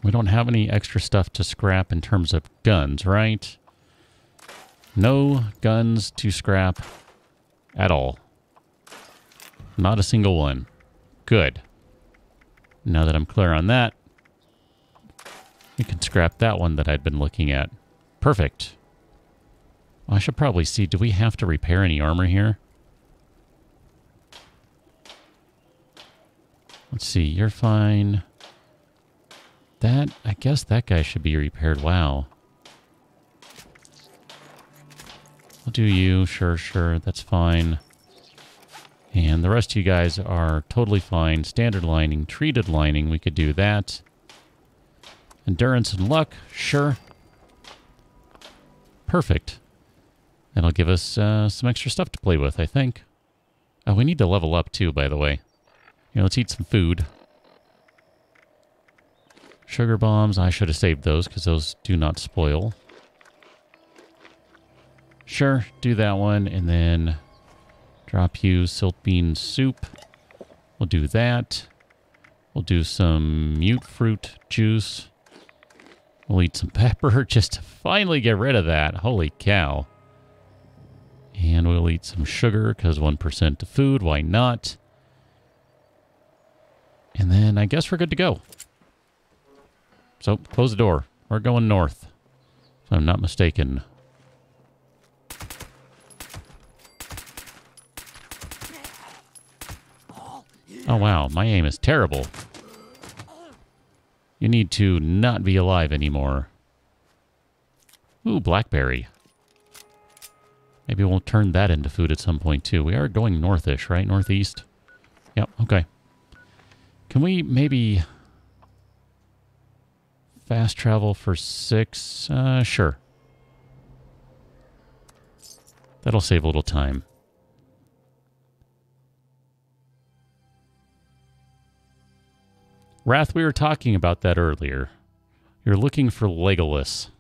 We don't have any extra stuff to scrap in terms of guns, right? No guns to scrap at all. Not a single one. Good. Now that I'm clear on that, we can scrap that one that I'd been looking at. Perfect. Well, I should probably see, do we have to repair any armor here? Let's see, you're fine. That, I guess that guy should be repaired. Wow. I'll do you. Sure. That's fine. And the rest of you guys are totally fine. Standard lining, treated lining. We could do that. Endurance and luck. Sure. Perfect. That'll give us some extra stuff to play with, I think. Oh, we need to level up too, by the way. Here, let's eat some food. Sugar bombs, I should have saved those because those do not spoil. Sure, do that one, and then drop you silt bean soup. We'll do that. We'll do some mute fruit juice. We'll eat some pepper just to finally get rid of that. Holy cow. And we'll eat some sugar because 1% to food, why not? And then I guess we're good to go. So, close the door. We're going north, if I'm not mistaken. Oh, wow. My aim is terrible. You need to not be alive anymore. Ooh, blackberry. Maybe we'll turn that into food at some point, too. We are going northish, right? Northeast? Yep, okay. Can we maybe... fast travel for 6? Sure. That'll save a little time. Wrath, we were talking about that earlier. You're looking for Legolas.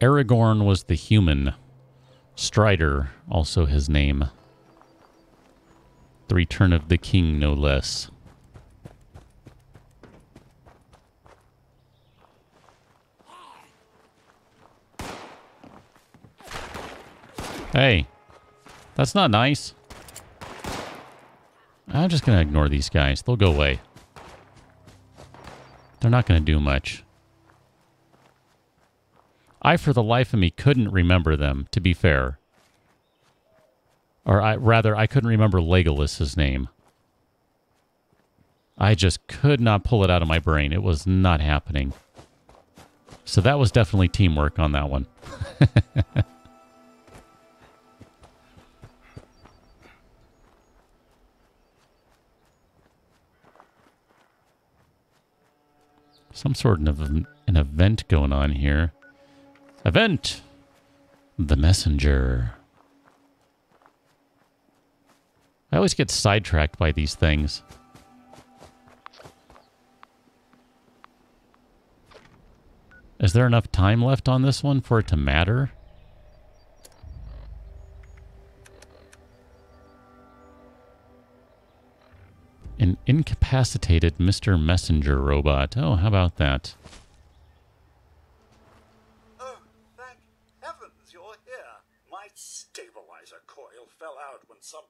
Aragorn was the human. Strider, also his name. The Return of the King, no less. Hey, that's not nice. I'm just going to ignore these guys. They'll go away. They're not going to do much. I, for the life of me, couldn't remember them, to be fair. Or I couldn't remember Legolas's name. I just could not pull it out of my brain. It was not happening. So that was definitely teamwork on that one. Some sort of an event going on here. Event! The messenger. I always get sidetracked by these things. Is there enough time left on this one for it to matter? An incapacitated Mr. Messenger robot. Oh, how about that? Oh, thank heavens you're here. My stabilizer coil fell out when some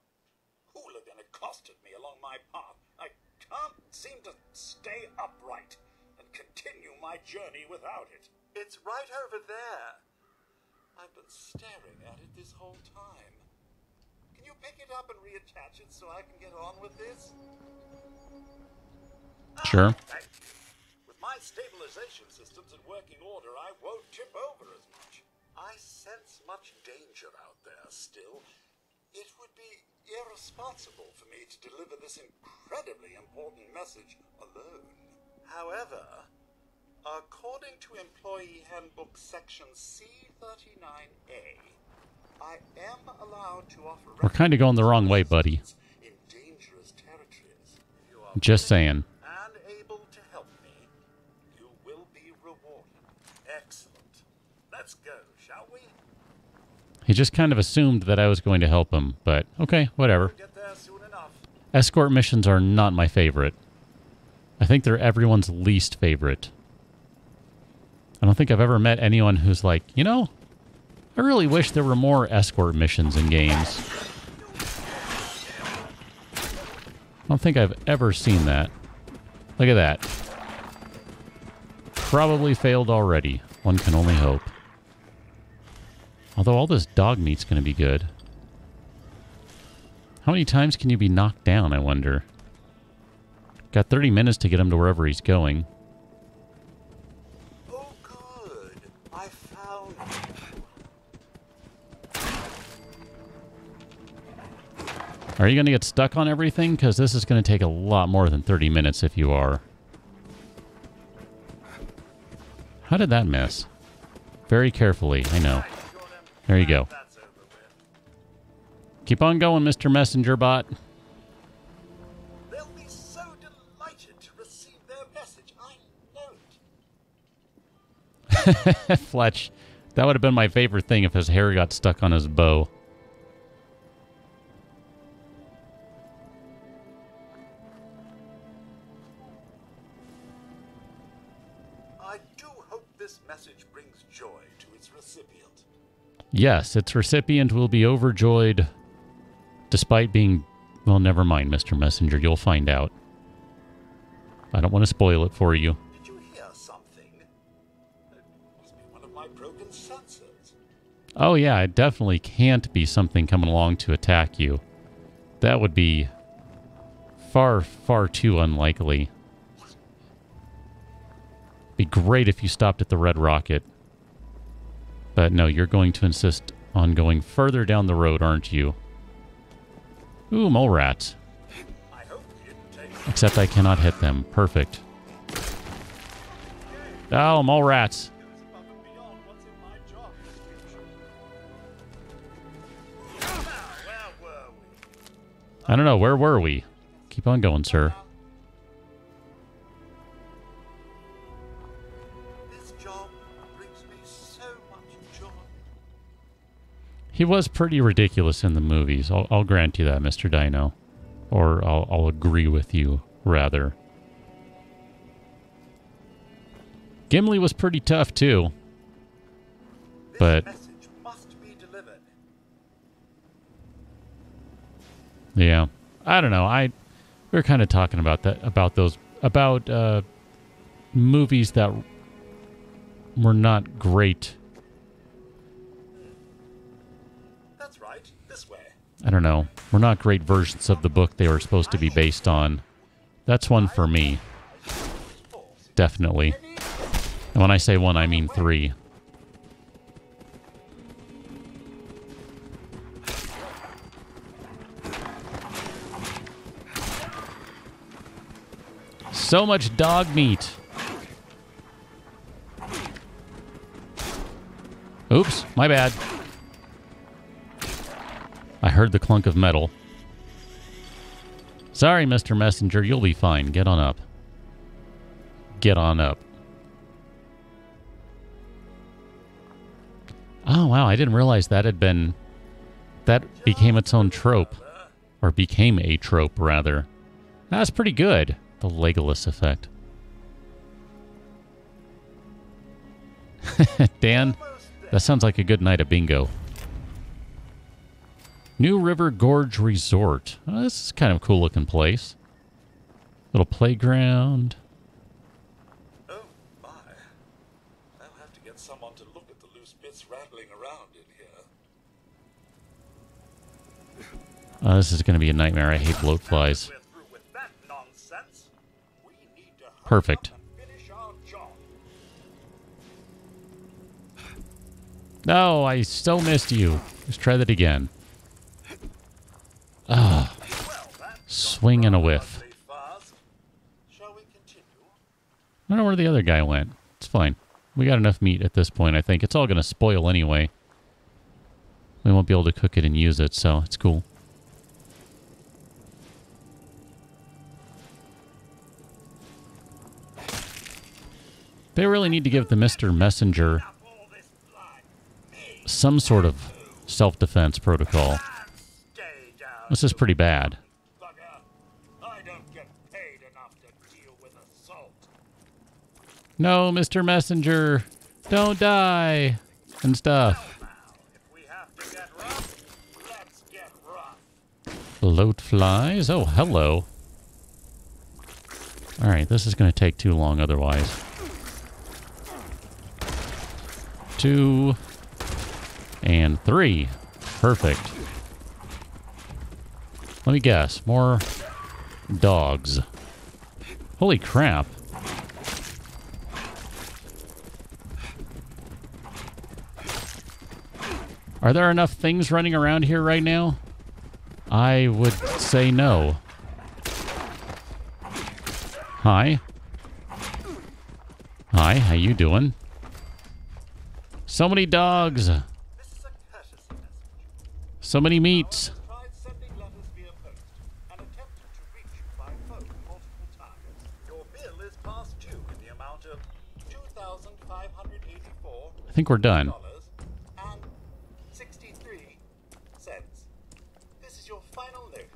hooligan accosted me along my path. I can't seem to stay upright and continue my journey without it. It's right over there. I've been staring at it this whole time. Can you pick it up and reattach it so I can get on with this? Sure. Thank you. With my stabilization systems in working order, I won't tip over as much. I sense much danger out there still. It would be irresponsible for me to deliver this incredibly important message alone. However, according to Employee Handbook Section C39A, I am allowed to offer... We're kind of going the wrong way, buddy. ...in dangerous territories. If you are Just saying. and able to help me, you will be rewarded. Excellent. Let's go, shall we? He just kind of assumed that I was going to help him, but okay, whatever. We'll get there soon enough. Escort missions are not my favorite. I think they're everyone's least favorite. I don't think I've ever met anyone who's like, you know, I really wish there were more escort missions in games. I don't think I've ever seen that. Look at that. Probably failed already. One can only hope. Although all this dog meat's going to be good. How many times can you be knocked down, I wonder? Got 30 minutes to get him to wherever he's going. Oh, good. I found... Are you going to get stuck on everything? Because this is going to take a lot more than 30 minutes if you are. How did that miss? Very carefully, I know. There you go. That's over with. Keep on going, Mr. Messenger Bot. They'll be so delighted to receive their message. I know it. Fletch. That would have been my favorite thing if his hair got stuck on his bow. I do hope this message brings joy to its recipient. Yes, its recipient will be overjoyed despite being... Well, never mind, Mr. Messenger. You'll find out. I don't want to spoil it for you. Did you hear something? It must be one of my broken sensors. Oh, yeah, it definitely can't be something coming along to attack you. That would be far, far too unlikely. Be great if you stopped at the red rocket. But no, you're going to insist on going further down the road, aren't you? Ooh, mole rats. I hope you didn't take Except I cannot hit them. Perfect. Oh, mole rats. it above and beyond what's in my job description. Now, where were we? I don't know. Where were we? Keep on going, sir. This job brings me so much joy. He was pretty ridiculous in the movies. I'll grant you that, Mr. Dino. Or I'll agree with you, rather. Gimli was pretty tough, too. This But, message must be delivered. yeah. I don't know. We were kind of talking about that, about movies that were not great. That's right. This way. I don't know. Were not great versions of the book they were supposed to be based on. That's one for me. Definitely. And when I say one, I mean 3. So much dog meat. Oops, my bad. I heard the clunk of metal. Sorry, Mr. Messenger, you'll be fine. Get on up. Get on up. Oh, wow, I didn't realize that had been... That became its own trope. Or became a trope, rather. That's pretty good. The Legolas effect. Dan, that sounds like a good night of bingo. New River Gorge Resort. Oh, this is kind of a cool looking place. Little playground. Oh my. I'll have to get someone to look at the loose bits rattling around in here. Oh, this is going to be a nightmare. I hate bloat flies. We're through with that nonsense. We need to hurry Perfect. up and finish our job. No, I so missed you. Let's try that again. Ah, Well, that's swing and a whiff. ugly fast. Shall we continue? I don't know where the other guy went. It's fine. We got enough meat at this point, I think. It's all going to spoil anyway. We won't be able to cook it and use it, so it's cool. They really need to give the Mr. Messenger Up all this blood. Me some sort of self-defense protocol. and stay down. This is pretty bad. Bugger. I don't get paid enough to deal with assault. No, Mr. Messenger, don't die and stuff. Now, if we have to get rough, let's get rough. Bloat flies. Oh, hello. All right, this is going to take too long otherwise. 2 and 3. Perfect. Let me guess. More dogs. Holy crap. Are there enough things running around here right now? I would say no. Hi. Hi, how you doing? So many dogs. This is a courtesy message. So many meats. Tried sending letters via post and attempted to reach you by phone multiple times. Your bill is past due in the amount of $2,584. I think we're done. And 63 cents. This is your final notice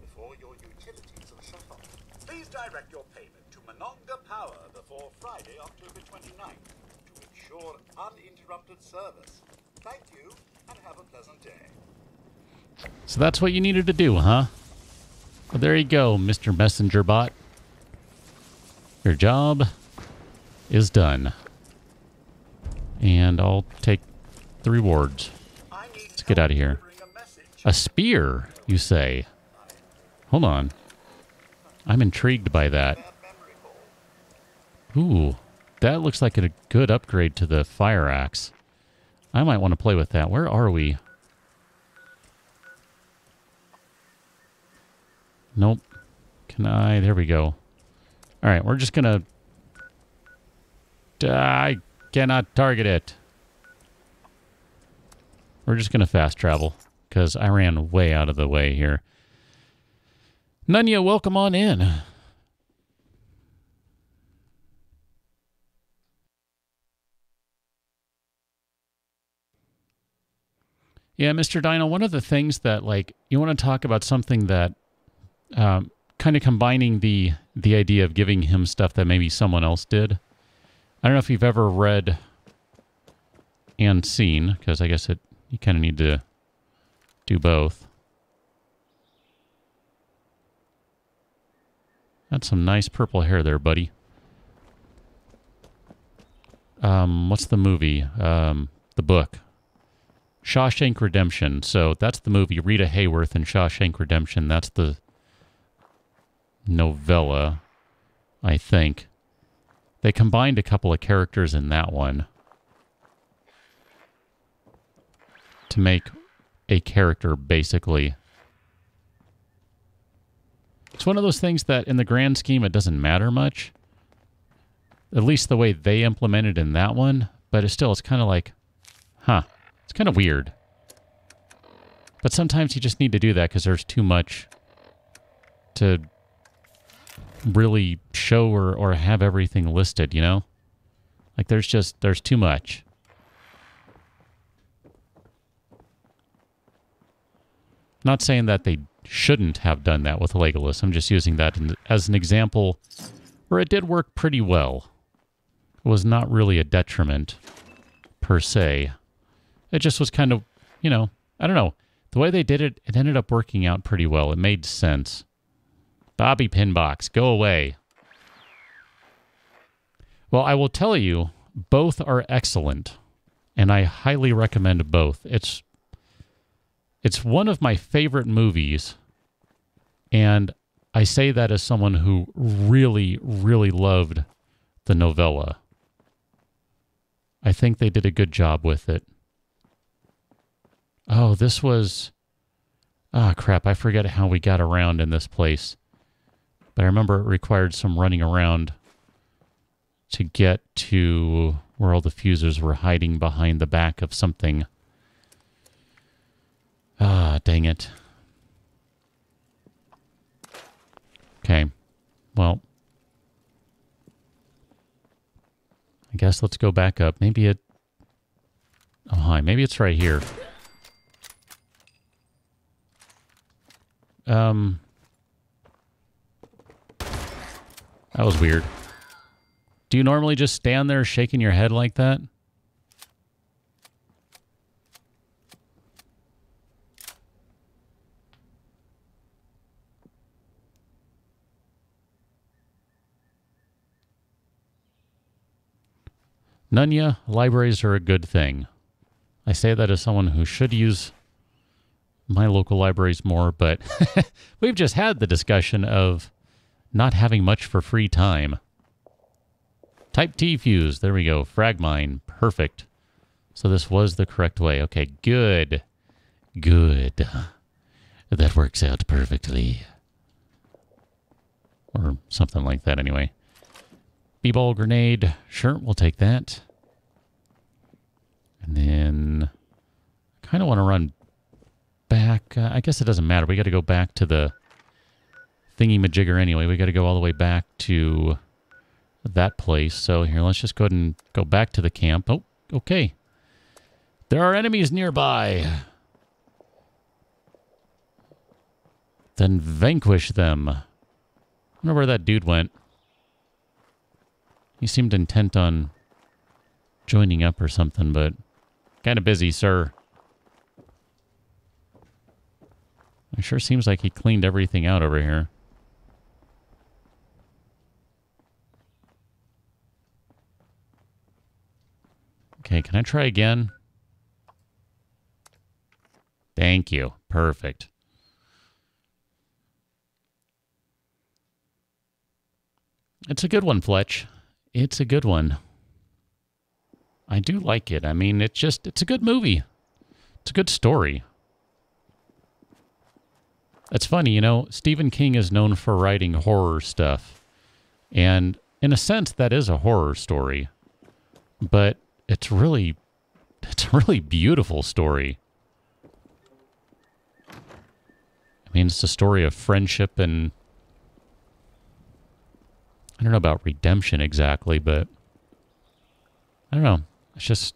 before your utilities are shut off. Please direct your payment to Monongah Power before Friday, October 29th to ensure uninterrupted service. Thank you and have a pleasant day. So that's what you needed to do, huh? Well, there you go, Mr. Messenger Bot. Your job is done. And I'll take the rewards. I need Let's get out of here. delivering a message. A spear, you say? Hold on. I'm intrigued by that. Memory hole. Ooh, that looks like a good upgrade to the fire axe. I might want to play with that. Where are we? Nope. Can I? There we go. All right, we're just going to... I cannot target it. We're just going to fast travel because I ran way out of the way here. Nunya, welcome on in. Yeah, Mr. Dino, one of the things that, like, you want to talk about something that kind of combining the idea of giving him stuff that maybe someone else did. I don't know if you've ever read and seen, because I guess you kind of need to do both. That's some nice purple hair there, buddy. What's the movie? The book. Shawshank Redemption. So that's the movie. Rita Hayworth in Shawshank Redemption. That's the novella, I think. They combined a couple of characters in that one to make a character, basically. It's one of those things that in the grand scheme it doesn't matter much. At least the way they implemented in that one. But it's kind of like, huh. It's kind of weird. But sometimes you just need to do that because there's too much to really show or have everything listed, you know? Like, there's too much. Not saying that they shouldn't have done that with Legolas. I'm just using that as an example where it did work pretty well. It was not really a detriment, per se. It just was kind of, you know, I don't know. The way they did it, it ended up working out pretty well. It made sense. Bobby Pinbox, go away. Well, I will tell you, both are excellent, and I highly recommend both. It's one of my favorite movies, and I say that as someone who really, really loved the novella. I think they did a good job with it. Oh, this was... Ah, crap, I forget how we got around in this place. But I remember it required some running around to get to where all the fusers were hiding behind the back of something. Ah, dang it. Okay, well... I guess let's go back up. Maybe it... Oh, hi. Maybe it's right here. That was weird. Do you normally just stand there shaking your head like that? Nunya, libraries are a good thing. I say that as someone who should use my local libraries more, but we've just had the discussion of not having much for free time. Type T fuse. There we go. Fragmine. Perfect. So this was the correct way. Okay, good. Good. That works out perfectly. Or something like that anyway. B-ball grenade. Sure, we'll take that. And then I kind of want to run back. I guess it doesn't matter. We got to go back to the thingy-majigger anyway. We got to go all the way back to that place. So here, let's just go ahead and go back to the camp. Oh, okay. There are enemies nearby. Then vanquish them. I wonder where that dude went. He seemed intent on joining up or something, but kind of busy, sir. It sure seems like he cleaned everything out over here. Okay, can I try again? Thank you. Perfect. It's a good one, Fletch. It's a good one. I do like it. I mean, it's a good movie. It's a good story. It's funny, you know, Stephen King is known for writing horror stuff. And in a sense, that is a horror story. But it's a really beautiful story. I mean, it's a story of friendship and I don't know about redemption exactly, but I don't know. It's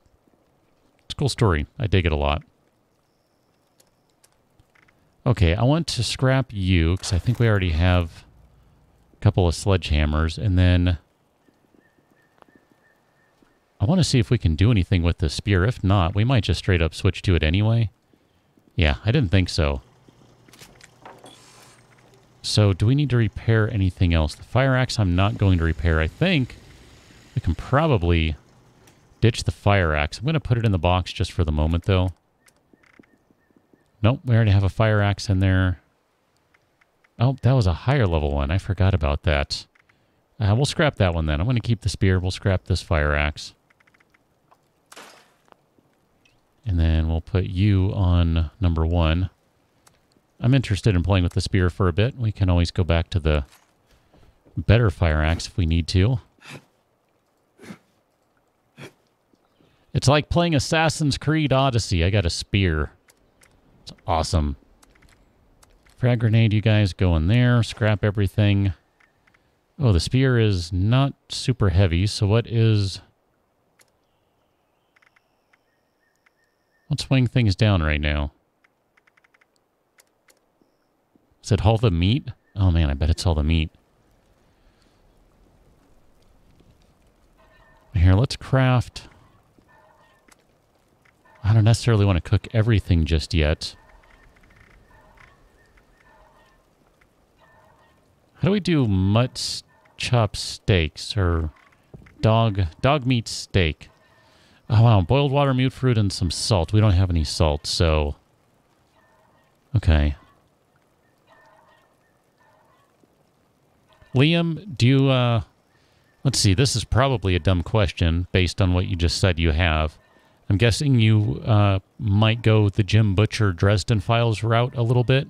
a cool story. I dig it a lot. Okay, I want to scrap you because I think we already have a couple of sledgehammers, and then I want to see if we can do anything with the spear. If not, we might just straight up switch to it anyway. Yeah, I didn't think so. So, do we need to repair anything else? The fire axe I'm not going to repair. I think we can probably ditch the fire axe. I'm going to put it in the box just for the moment, though. Nope, we already have a fire axe in there. Oh, that was a higher level one. I forgot about that. We'll scrap that one then. I'm going to keep the spear. We'll scrap this fire axe. And then we'll put you on number 1. I'm interested in playing with the spear for a bit. We can always go back to the better fire axe if we need to. It's like playing Assassin's Creed Odyssey. I got a spear. It's awesome. Frag grenade, you guys go in there. Scrap everything. Oh, the spear is not super heavy, so what's weighing things down right now? Is it all the meat? Oh man, I bet it's all the meat. Here, let's craft. I don't necessarily want to cook everything just yet. How do we do mutt chop steaks or dog meat steak? Oh wow, boiled water, mute fruit, and some salt. We don't have any salt, so okay. Liam, do you let's see, this is probably a dumb question based on what you just said you have. I'm guessing you might go the Jim Butcher Dresden Files route a little bit.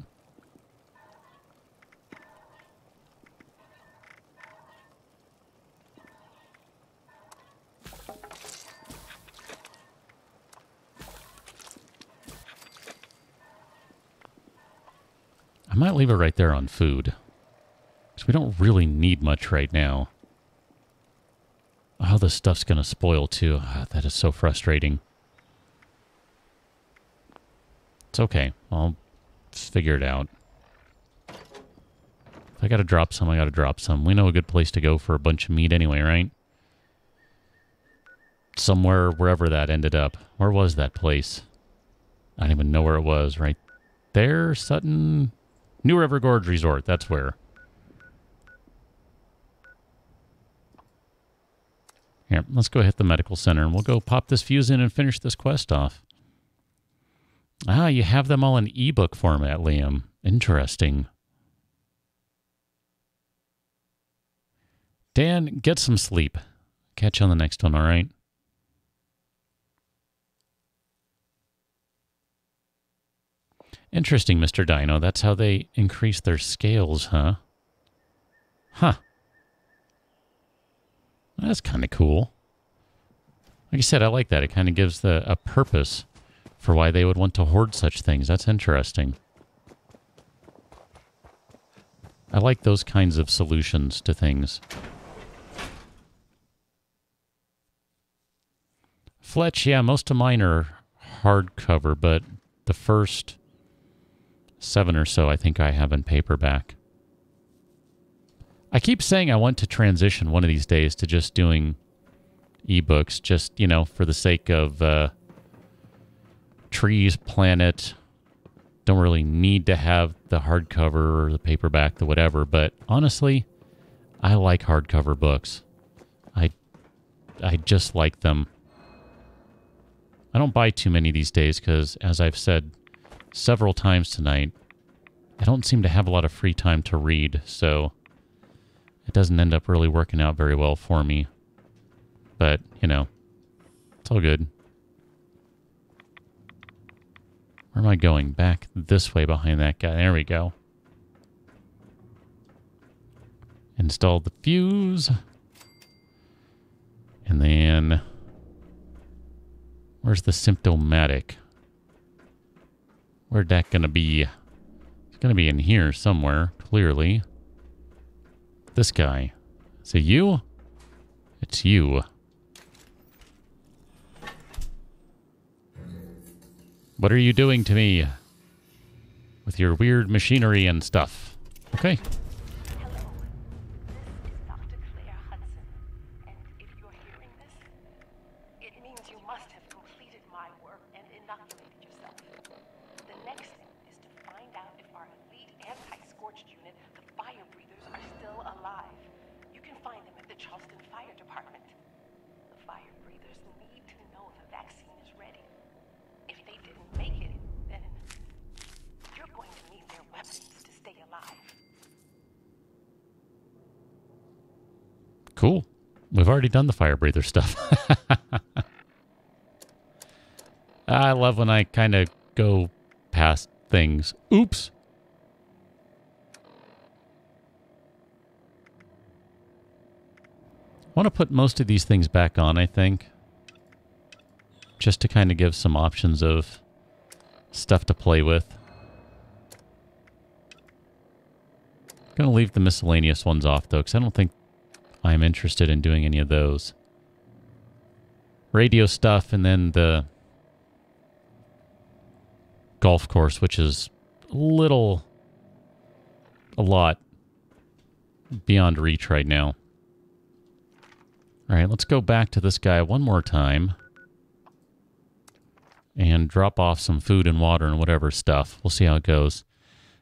I might leave it right there on food, because we don't really need much right now. Oh, this stuff's going to spoil too. Ah, that is so frustrating. It's okay. I'll figure it out. If I got to drop some, I got to drop some. We know a good place to go for a bunch of meat anyway, right? Somewhere, wherever that ended up. Where was that place? I don't even know where it was. Right there? Sutton? New River Gorge Resort. That's where. Here, let's go hit the medical center, and we'll go pop this fuse in and finish this quest off. Ah, you have them all in ebook format, Liam. Interesting. Dan, get some sleep. Catch you on the next one, all right? Interesting, Mr. Dino. That's how they increase their scales, huh? Huh. That's kind of cool. Like I said, I like that. It kind of gives a purpose for why they would want to hoard such things. That's interesting. I like those kinds of solutions to things. Fletch, yeah, most of mine are hardcover, but the first 7 or so I think I have in paperback. I keep saying I want to transition one of these days to just doing ebooks, just, you know, for the sake of trees, planet. Don't really need to have the hardcover or the paperback, the whatever, but honestly, I like hardcover books. I just like them. I don't buy too many these days because, as I've said several times tonight, I don't seem to have a lot of free time to read, so it doesn't end up really working out very well for me. But, you know, it's all good. Where am I going? Back this way behind that guy. There we go. Install the fuse. And then, where's the symptomatic? Where'd that gonna be? It's gonna be in here somewhere, clearly. This guy. Is it you? It's you. What are you doing to me? With your weird machinery and stuff. Okay. Cool. We've already done the fire breather stuff. I love when I kind of go past things. Oops. I want to put most of these things back on, I think. Just to kind of give some options of stuff to play with. Gonna leave the miscellaneous ones off, though, because I don't think I'm interested in doing any of those. Radio stuff, and then the golf course, which is a lot beyond reach right now. All right, let's go back to this guy one more time and drop off some food and water and whatever stuff. We'll see how it goes.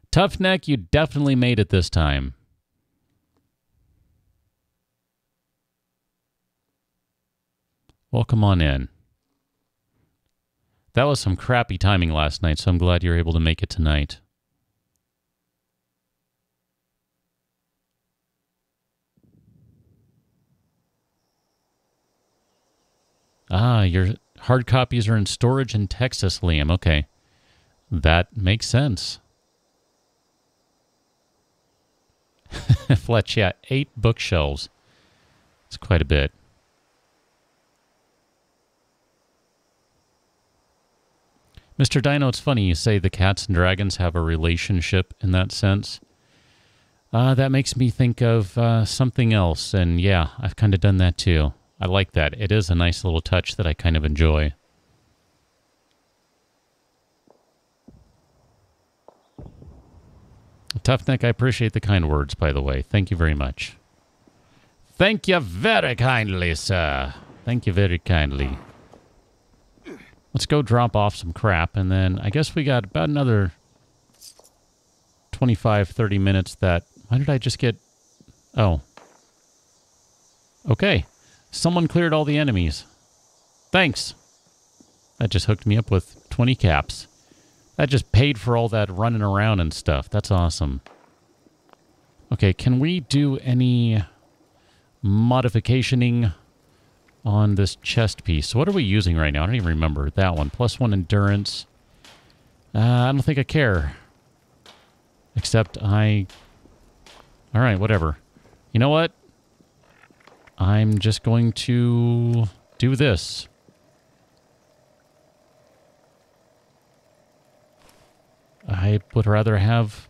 Tough Neck, you definitely made it this time. Welcome on in. That was some crappy timing last night, so I'm glad you're able to make it tonight. Ah, your hard copies are in storage in Texas, Liam. Okay. That makes sense. Fletch, yeah, 8 bookshelves. It's quite a bit. Mr. Dino, it's funny you say the cats and dragons have a relationship in that sense. That makes me think of something else, and yeah, I've kind of done that too. I like that. It is a nice little touch that I kind of enjoy. Tough Neck, I appreciate the kind words, by the way. Thank you very much. Thank you very kindly, sir. Thank you very kindly. Let's go drop off some crap, and then I guess we got about another 25, 30 minutes that... Why did I just get... Oh. Okay. Someone cleared all the enemies. Thanks. That just hooked me up with 20 caps. That just paid for all that running around and stuff. That's awesome. Okay, can we do any modificationing on this chest piece? So what are we using right now? I don't even remember. That one. +1 endurance. I don't think I care. Except I... Alright, whatever. You know what? I'm just going to do this. I would rather have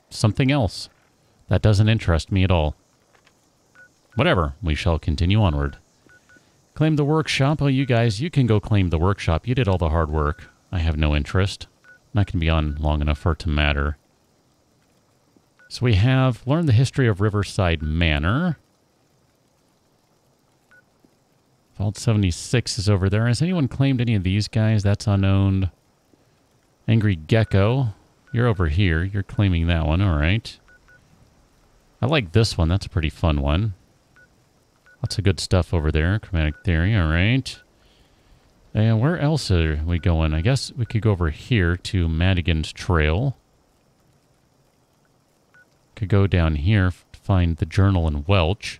something else. That doesn't interest me at all. Whatever. We shall continue onward. Claim the workshop. Oh, you guys, you can go claim the workshop. You did all the hard work. I have no interest. I'm not going to be on long enough for it to matter. So we have learned the history of Riverside Manor. Vault 76 is over there. Has anyone claimed any of these guys? That's unowned. Angry Gecko. You're over here. You're claiming that one. All right. I like this one. That's a pretty fun one. Lots of good stuff over there. Chromatic Theory. All right. And where else are we going? I guess we could go over here to Madigan's Trail. Could go down here to find the Journal and Welch.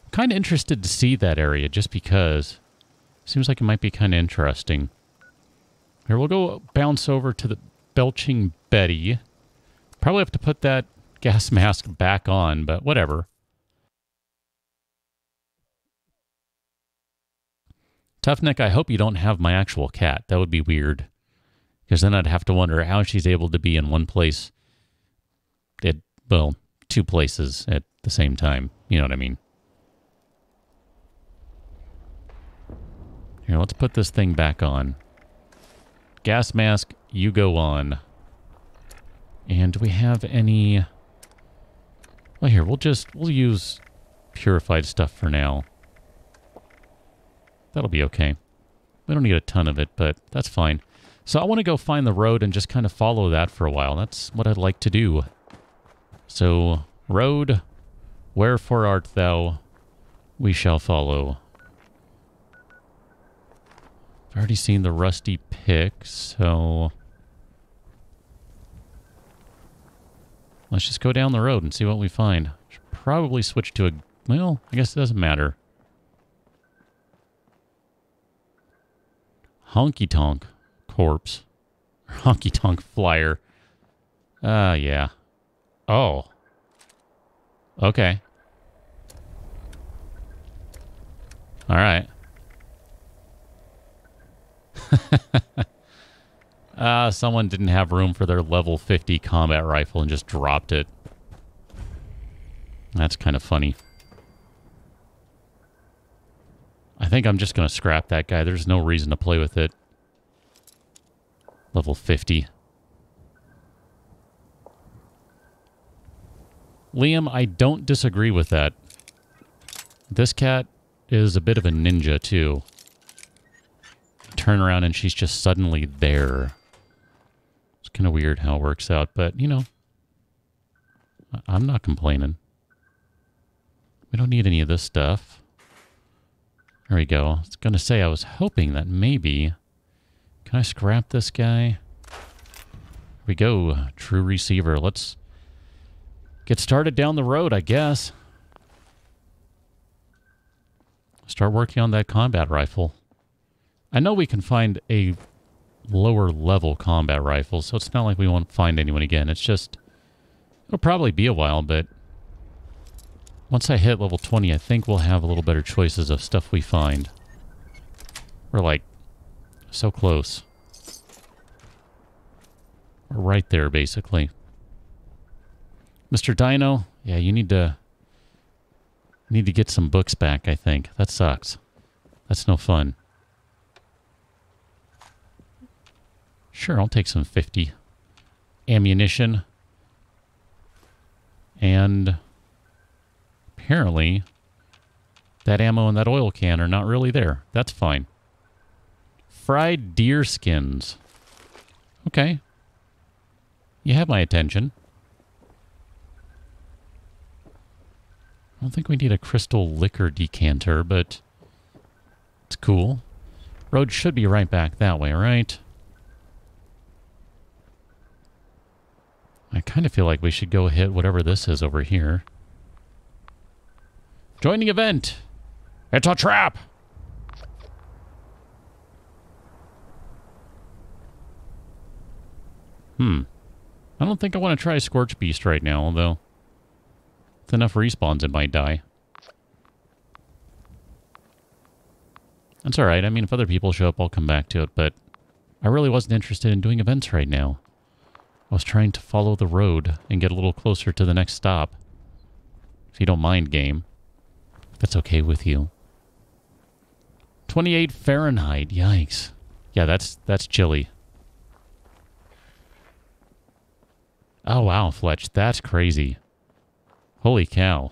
I'm kind of interested to see that area just because. Seems like it might be kind of interesting. Here, we'll go bounce over to the Belching Betty. Probably have to put that gas mask back on, but whatever. Tough Neck, I hope you don't have my actual cat. That would be weird. Because then I'd have to wonder how she's able to be in one place at, well, 2 places at the same time. You know what I mean? Here, let's put this thing back on. Gas mask, you go on. And do we have any... Well, here, we'll use purified stuff for now. That'll be okay. We don't need a ton of it, but that's fine. So I want to go find the road and just kind of follow that for a while. That's what I'd like to do. So, road, wherefore art thou? We shall follow. I've already seen the rusty pick, so... Let's just go down the road and see what we find. Should probably switch to a... Well, I guess it doesn't matter. Honky Tonk Corpse. Honky Tonk Flyer. Yeah. Oh. Okay. Alright. Someone didn't have room for their level 50 combat rifle and just dropped it. That's kind of funny. I think I'm just going to scrap that guy. There's no reason to play with it. Level 50. Liam, I don't disagree with that. This cat is a bit of a ninja, too. Turn around and she's just suddenly there. It's kind of weird how it works out, but, you know, I'm not complaining. We don't need any of this stuff. There we go. I was going to say, I was hoping that maybe... Can I scrap this guy? Here we go. True receiver. Let's get started down the road, I guess. Start working on that combat rifle. I know we can find a lower level combat rifle, so it's not like we won't find anyone again. It's just... It'll probably be a while, but... Once I hit level 20, I think we'll have a little better choices of stuff we find. We're like... So close. We're right there, basically. Mr. Dino, yeah, you need to get some books back, I think. That sucks. That's no fun. Sure, I'll take some 50. Ammunition. And apparently that ammo and that oil can are not really there. That's fine. Fried deer skins. Okay. You have my attention. I don't think we need a crystal liquor decanter, but it's cool. Road should be right back that way, right? I kind of feel like we should go hit whatever this is over here. Joining event! It's a trap! I don't think I want to try Scorch Beast right now, although... With enough respawns, it might die. That's alright. I mean, if other people show up, I'll come back to it, but... I really wasn't interested in doing events right now. I was trying to follow the road and get a little closer to the next stop. If you don't mind, game. If that's okay with you. 28 Fahrenheit. Yikes. Yeah, that's chilly. Oh, wow, Fletch. That's crazy. Holy cow.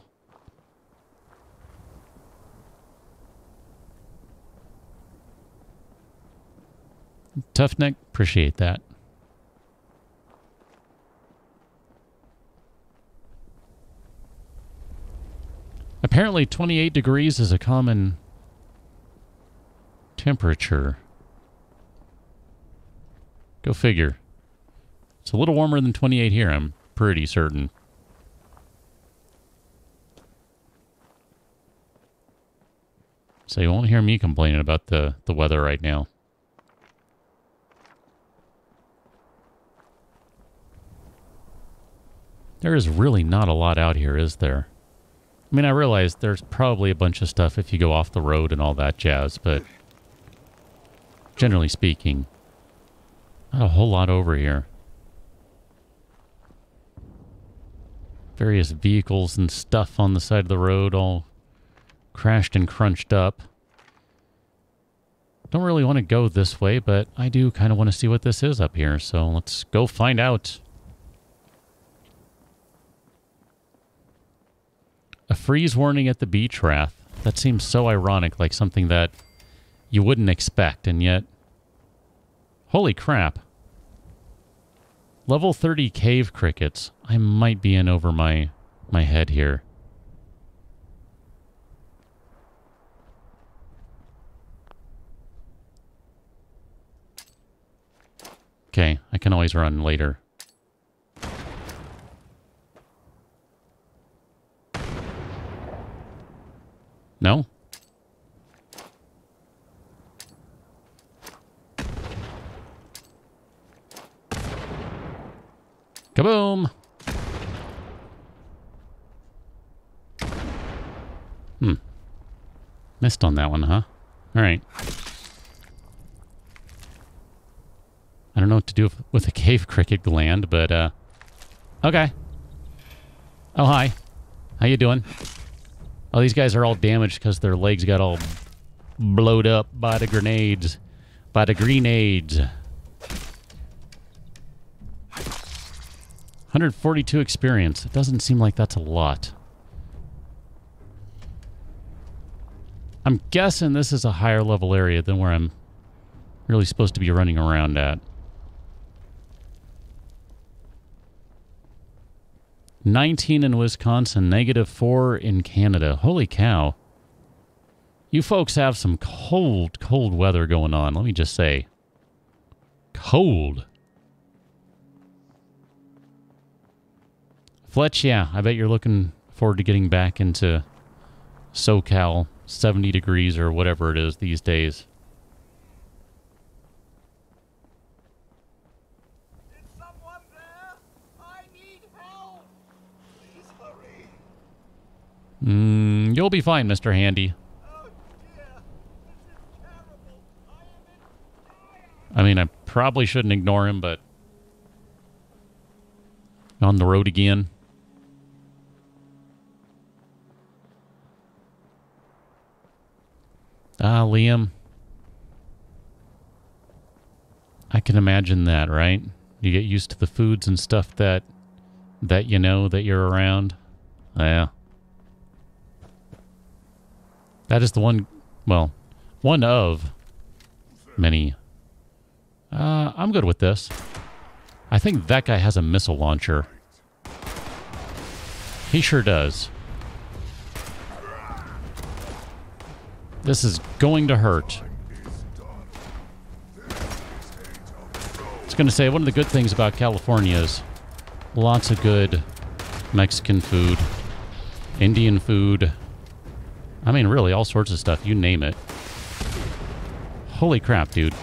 Tough neck. Appreciate that. Apparently 28 degrees is a common temperature. Go figure. It's a little warmer than 28 here, I'm pretty certain. So you won't hear me complaining about the weather right now. There is really not a lot out here, is there? I mean, I realize there's probably a bunch of stuff if you go off the road and all that jazz, but generally speaking, not a whole lot over here. Various vehicles and stuff on the side of the road all crashed and crunched up. Don't really want to go this way, but I do kind of want to see what this is up here, so let's go find out. A freeze warning at the beach, Wrath. That seems so ironic, like something that you wouldn't expect, and yet... Holy crap. Level 30 cave crickets. I might be in over my head here. Okay, I can always run later. No? Kaboom! Missed on that one, huh? Alright. I don't know what to do with a cave cricket gland, but, okay. Oh, hi. How you doing? Oh, these guys are all damaged because their legs got all blowed up by the grenades. By the grenades. 142 experience. It doesn't seem like that's a lot. I'm guessing this is a higher level area than where I'm really supposed to be running around at. 19 in Wisconsin, -4 in Canada. Holy cow. You folks have some cold, cold weather going on. Let me just say. Cold. Fletch, yeah, I bet you're looking forward to getting back into SoCal, 70 degrees or whatever it is these days. Is someone there? I need help! Please hurry. You'll be fine, Mr. Handy. Oh dear, this is terrible. I am in dire. I mean, I probably shouldn't ignore him, but... On the road again. Ah, Liam. I can imagine that, right? You get used to the foods and stuff that you know that you're around. Yeah. That is the one, well, one of many. I'm good with this. I think that guy has a missile launcher. He sure does. This is going to hurt. I was going to say, one of the good things about California is lots of good Mexican food, Indian food. I mean, really, all sorts of stuff. You name it. Holy crap, dude.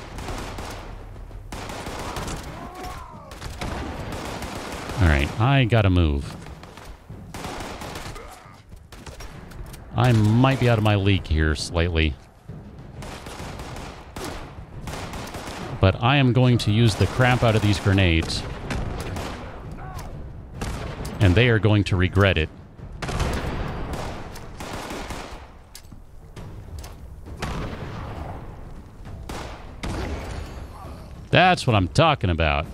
Alright, I gotta move. I might be out of my league here slightly. But I am going to use the crap out of these grenades. And they are going to regret it. That's what I'm talking about.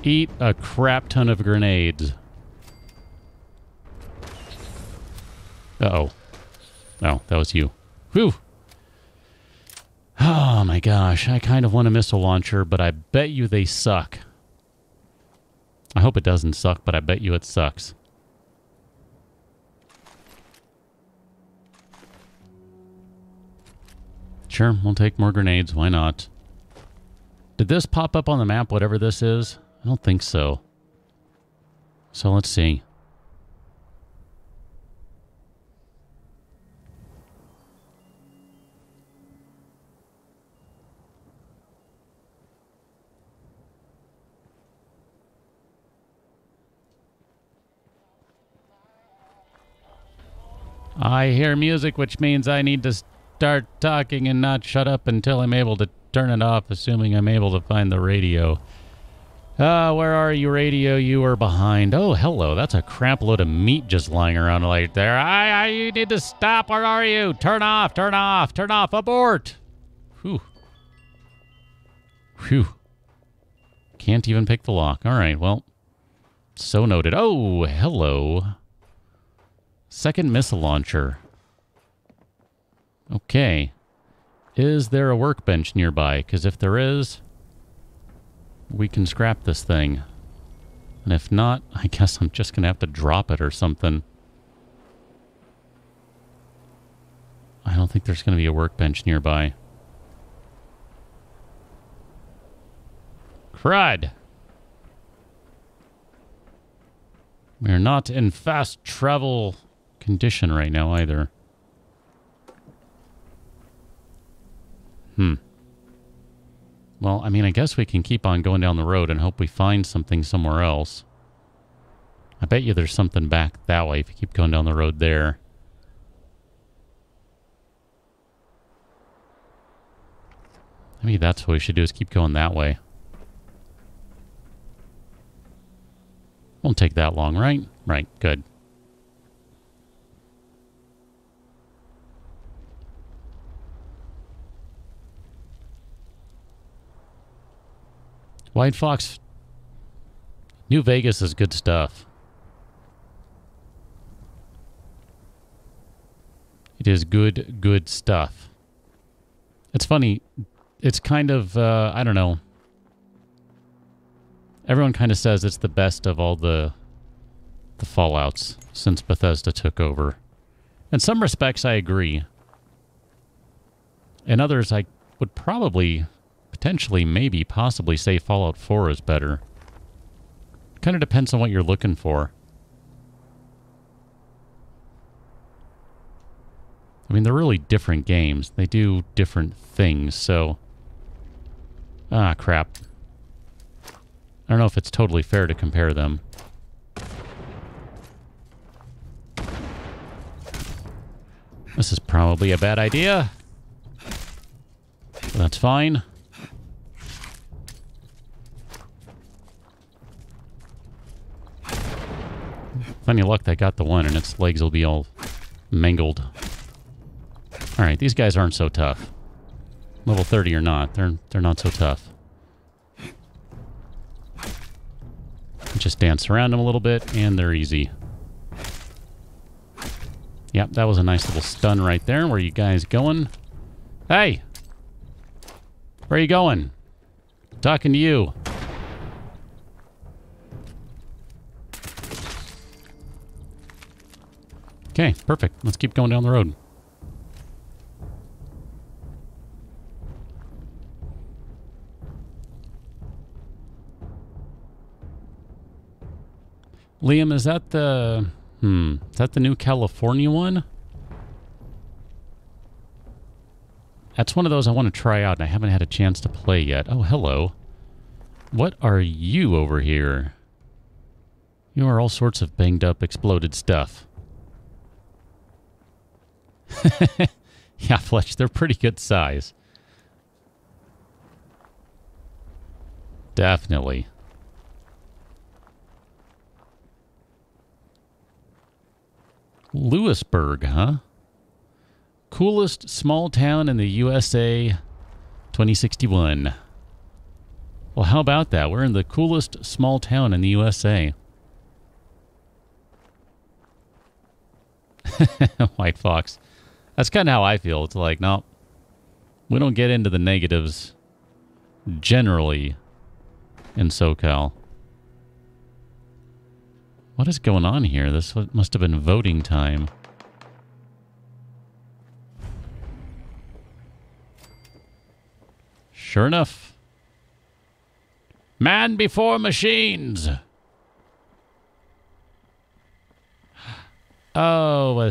Eat a crap ton of grenades. Uh-oh. Oh, that was you. Whew. Oh my gosh, I kind of want a missile launcher, but I bet you they suck. I hope it doesn't suck, but I bet you it sucks. Sure, we'll take more grenades. Why not? Did this pop up on the map, whatever this is? I don't think so. So let's see. I hear music, which means I need to start talking and not shut up until I'm able to turn it off, assuming I'm able to find the radio. Where are you, radio? You are behind. Oh, hello. That's a crap load of meat just lying around right there. You need to stop. Where are you? Turn off, turn off, turn off. Abort. Whew. Whew. Can't even pick the lock. All right, well, so noted. Oh, hello. Second missile launcher. Okay. Is there a workbench nearby? Because if there is, we can scrap this thing. And if not, I guess I'm just going to have to drop it or something. I don't think there's going to be a workbench nearby. Crud! We're not in fast travel condition right now either. Well, I mean, I guess we can keep on going down the road and hope we find something somewhere else. I bet you there's something back that way if you keep going down the road there. Maybe that's what we should do, is keep going that way. Won't take that long, right? Right, good. White Fox. New Vegas is good stuff. It is good stuff. It's funny. It's kind of, I don't know. Everyone kind of says it's the best of all the Fallouts since Bethesda took over. In some respects, I agree. In others, I would probably, potentially, maybe, possibly say Fallout 4 is better. Kind of depends on what you're looking for. I mean, they're really different games. They do different things, so... Ah, crap. I don't know if it's totally fair to compare them. This is probably a bad idea. But that's fine. With any luck, I got the one, and its legs will be all mangled. Alright, these guys aren't so tough. Level 30 or not, they're not so tough. Just dance around them a little bit, and they're easy. Yep, that was a nice little stun right there. Where are you guys going? Hey! Where are you going? I'm talking to you. Okay, perfect. Let's keep going down the road. Liam, is that the... is that the new California one? That's one of those I want to try out, and I haven't had a chance to play yet. Oh, hello. What are you over here? You are all sorts of banged up, exploded stuff. Yeah, Fletch, they're pretty good size. Definitely. Lewisburg, huh? Coolest small town in the USA 2061. Well, how about that? We're in the coolest small town in the USA. White Fox. That's kind of how I feel. It's like, no, we don't get into the negatives generally in SoCal. What is going on here? This must have been voting time. Sure enough. Man before machines. Oh, a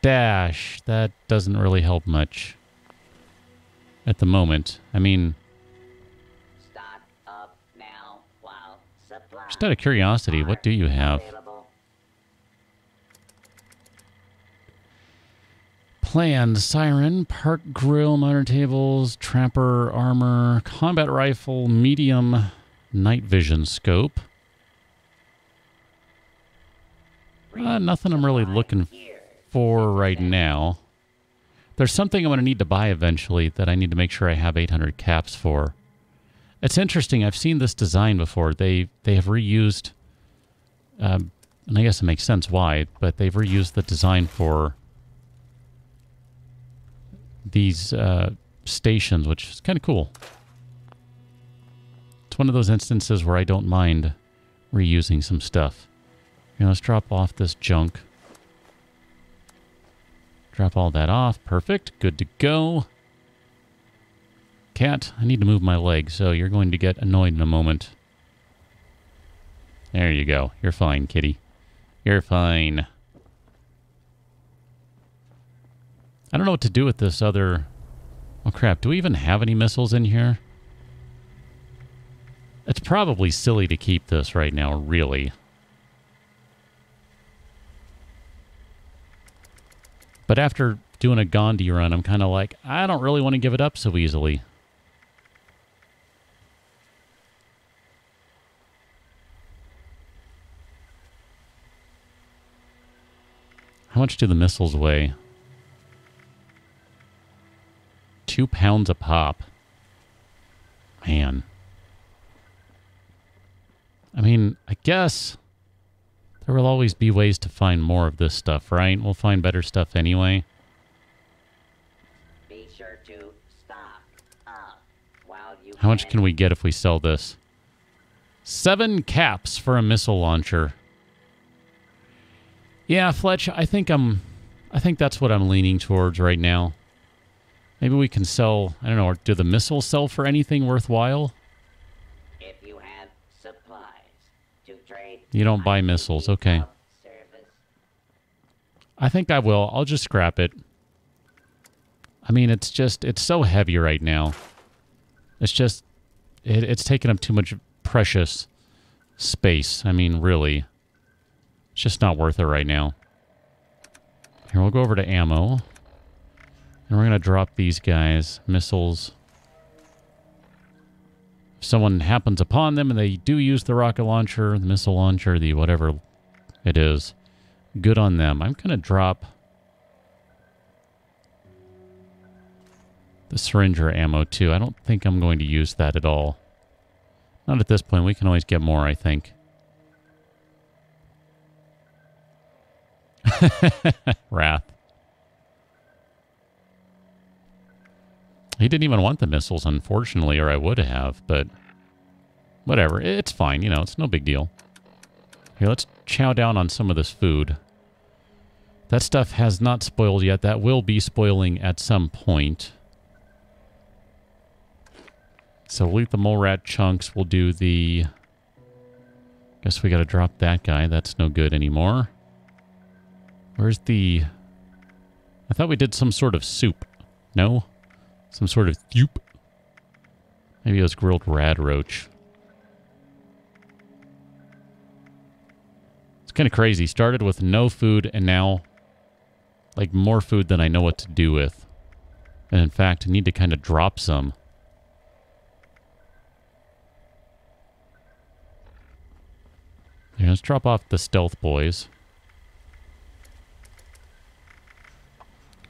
stash. That doesn't really help much at the moment. I mean, Stock up now while supplies just out of curiosity, what do you have? available. Planned siren, park grill, monitor tables, trapper armor, combat rifle, medium night vision scope. Nothing I'm really looking for right now. There's something I'm going to need to buy eventually that I need to make sure I have 800 caps for. It's interesting. I've seen this design before. They have reused, and I guess it makes sense why, but they've reused the design for these stations, which is kind of cool. It's one of those instances where I don't mind reusing some stuff. You know, let's drop off this junk. Drop all that off. Perfect. Good to go. Cat, I need to move my leg, so you're going to get annoyed in a moment. There you go. You're fine, kitty. You're fine. I don't know what to do with this other... Oh, crap. Do we even have any missiles in here? It's probably silly to keep this right now, really. But after doing a Gandhi run, I'm kind of like, I don't really want to give it up so easily. much do the missiles weigh? 2 pounds a pop. Man. I mean, I guess there will always be ways to find more of this stuff, right? We'll find better stuff anyway. Be sure to stock up while you How much can we get if we sell this? 7 caps for a missile launcher. Yeah, Fletch, I think that's what I'm leaning towards right now. Maybe we can sell, I don't know, do the missiles sell for anything worthwhile? If you have supplies to trade. You don't buy missiles, okay. Service. I think I will. I'll just scrap it. I mean, it's so heavy right now. It's just, it's taking up too much precious space. I mean, really. It's just not worth it right now. Here, we'll go over to ammo. And we're going to drop these guys. Missiles. If someone happens upon them and they do use the rocket launcher, the missile launcher, the whatever it is, good on them. I'm going to drop the syringer ammo too. I don't think I'm going to use that at all. Not at this point. We can always get more, I think. Wrath. He didn't even want the missiles, unfortunately, or I would have, but whatever. It's fine, you know, it's no big deal. Here, let's chow down on some of this food. That stuff has not spoiled yet. That will be spoiling at some point. So we'll eat the mole rat chunks. We'll do the... Guess we gotta drop that guy. That's no good anymore. Where's the... I thought we did some sort of soup. No? Some sort of soup. Maybe it was grilled rad roach. It's kind of crazy. Started with no food and now like more food than I know what to do with. And in fact, I need to kind of drop some. Here, let's drop off the stealth boys.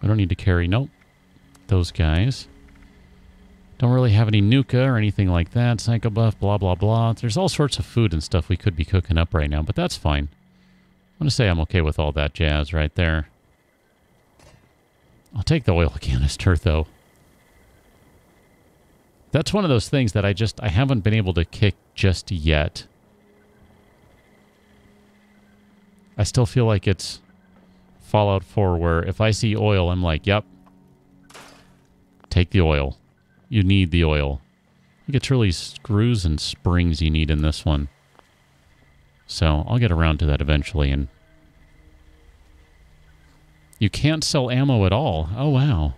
I don't need to carry, nope, those guys. Don't really have any Nuka or anything like that. Psycho buff, blah, blah, blah. There's all sorts of food and stuff we could be cooking up right now, but that's fine. I'm going to say I'm okay with all that jazz right there. I'll take the oil canister, though. That's one of those things that I haven't been able to kick just yet. I still feel like it's Fallout 4 where if I see oil, I'm like, yep, take the oil. You need the oil. I think it's really screws and springs you need in this one. So I'll get around to that eventually. And you can't sell ammo at all. Oh, wow.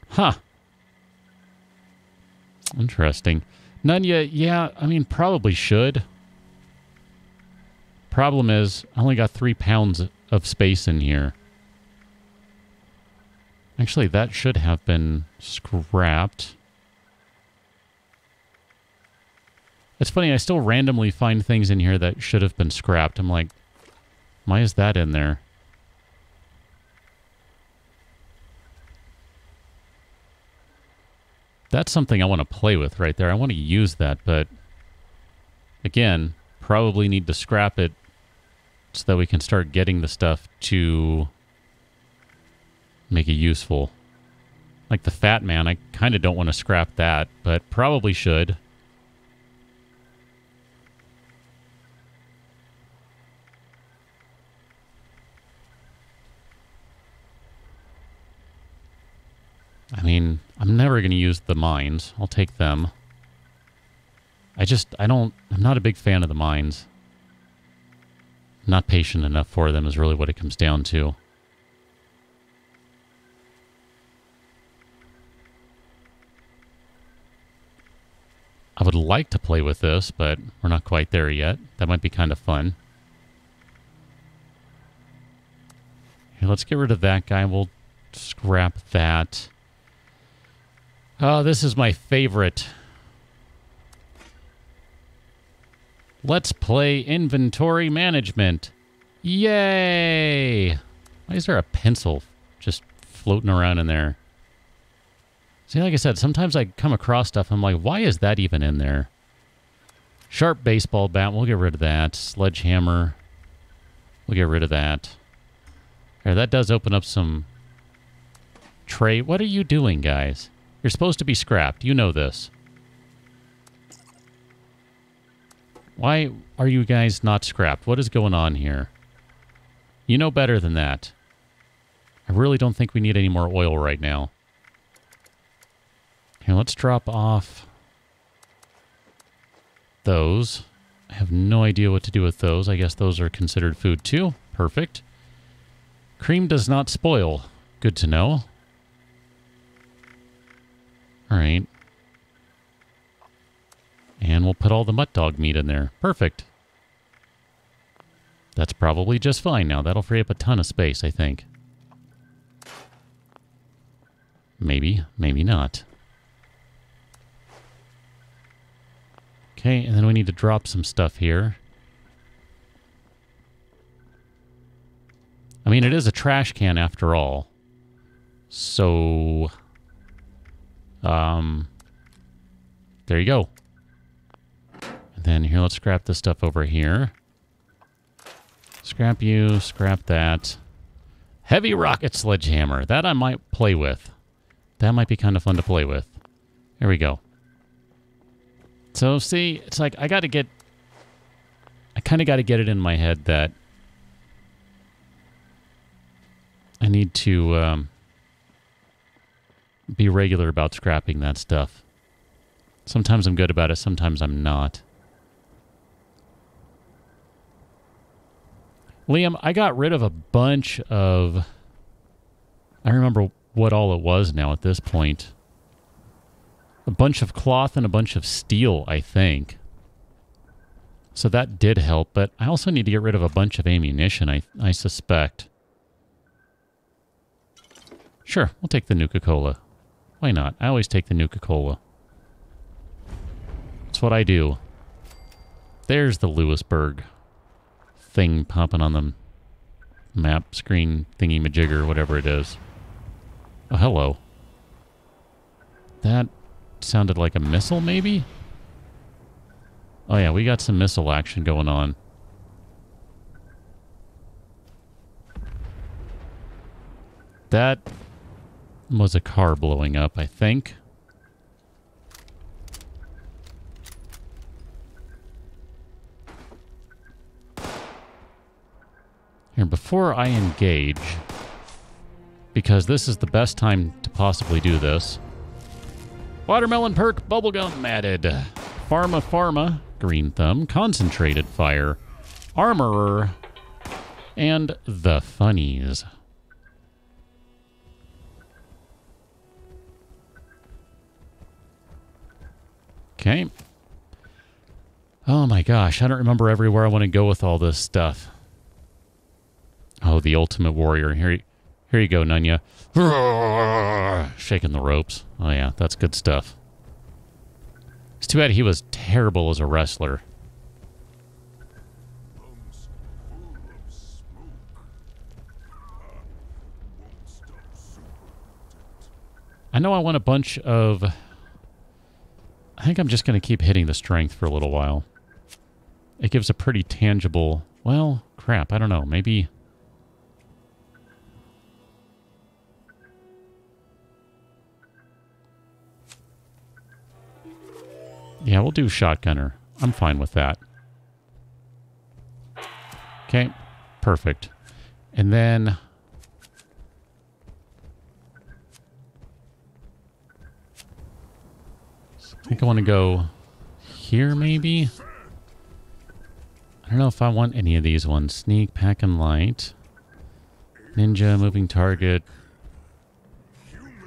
Huh. Interesting. None yet. Yeah, I mean, probably should. Problem is, I only got 3 pounds of space in here. Actually, that should have been scrapped. It's funny, I still randomly find things in here that should have been scrapped. I'm like, why is that in there? That's something I want to play with right there. I want to use that, but again, probably need to scrap it so that we can start getting the stuff to make it useful. Like the Fat Man, I kind of don't want to scrap that, but probably should. I mean, I'm never going to use the mines. I'll take them. I'm not a big fan of the mines. Not patient enough for them is really what it comes down to. I would like to play with this, but we're not quite there yet. That might be kind of fun. Here, let's get rid of that guy. We'll scrap that. Oh, this is my favorite. Let's play inventory management. Yay! Why is there a pencil just floating around in there? See, like I said, sometimes I come across stuff, I'm like, why is that even in there? Sharp baseball bat, we'll get rid of that. Sledgehammer, we'll get rid of that. Here, that does open up some tray. What are you doing, guys? You're supposed to be scrapped. You know this. Why are you guys not scrapped? What is going on here? You know better than that. I really don't think we need any more oil right now. Here, let's drop off those. I have no idea what to do with those. I guess those are considered food too. Perfect. Cream does not spoil. Good to know. All right. And we'll put all the mutt dog meat in there. Perfect. That's probably just fine now. That'll free up a ton of space, I think. Maybe, maybe not. Okay, and then we need to drop some stuff here. I mean, it is a trash can after all. So, there you go. And then here, let's scrap this stuff over here. Scrap you, scrap that. Heavy rocket sledgehammer. That I might play with. That might be kind of fun to play with. There we go. So, see, it's like I kind of got to get it in my head that I need to be regular about scrapping that stuff. Sometimes I'm good about it, sometimes I'm not. Liam, I got rid of a bunch of... I remember what all it was now at this point. A bunch of cloth and a bunch of steel, I think. So that did help, but I also need to get rid of a bunch of ammunition, I suspect. Sure, we'll take the Nuka-Cola. Why not? I always take the Nuka-Cola. That's what I do. There's the Lewisburg thing popping on the map screen thingy-majigger, whatever it is. Oh, hello. That sounded like a missile, maybe? Oh yeah, we got some missile action going on. That was a car blowing up, I think. Here, before I engage, because this is the best time to possibly do this. Watermelon perk, bubblegum added. Pharma, green thumb, concentrated fire, armorer, and the funnies. Okay. Oh my gosh, I don't remember everywhere I want to go with all this stuff. Oh, the ultimate warrior. Here you go, Nunya. Shaking the ropes. Oh yeah, that's good stuff. It's too bad he was terrible as a wrestler. I know I want a bunch of... I think I'm just going to keep hitting the strength for a little while. It gives a pretty tangible... Well, crap, I don't know. Maybe... Yeah, we'll do shotgunner. I'm fine with that. Okay, perfect. And then... I think I want to go here, maybe? I don't know if I want any of these ones. Sneak, pack, and light. Ninja, moving target.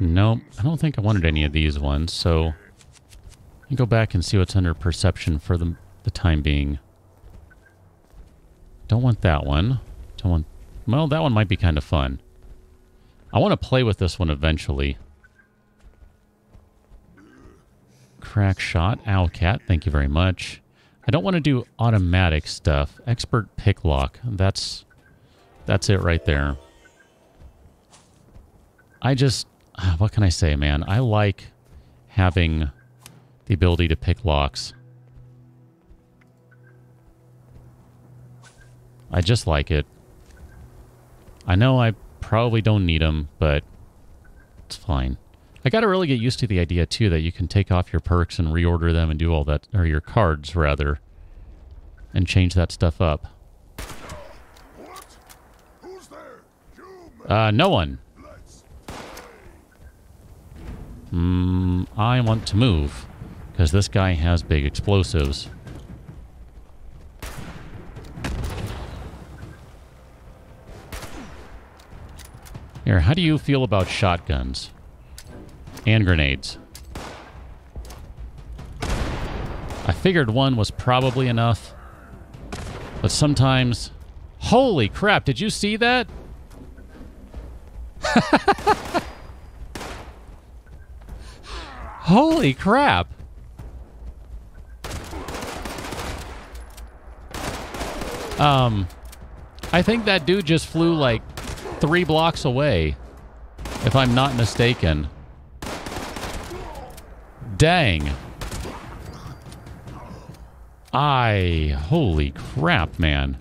Nope, I don't think I wanted any of these ones, so... Let me go back and see what's under perception for the time being. Don't want that one. Don't want... Well, that one might be kind of fun. I want to play with this one eventually. Crack shot. Owlcat, thank you very much. I don't want to do automatic stuff. Expert pick lock. That's it right there. I just... What can I say, man? I like having the ability to pick locks. I just like it. I know I probably don't need them, but it's fine. I gotta really get used to the idea, too, that you can take off your perks and reorder them and do all that, or your cards, rather, and change that stuff up. What? Who's there? No one. I want to move, because this guy has big explosives. Here, how do you feel about shotguns? And grenades. I figured one was probably enough. But sometimes... Holy crap, did you see that? Holy crap. I think that dude just flew like 3 blocks away, if I'm not mistaken. Dang. Holy crap, man.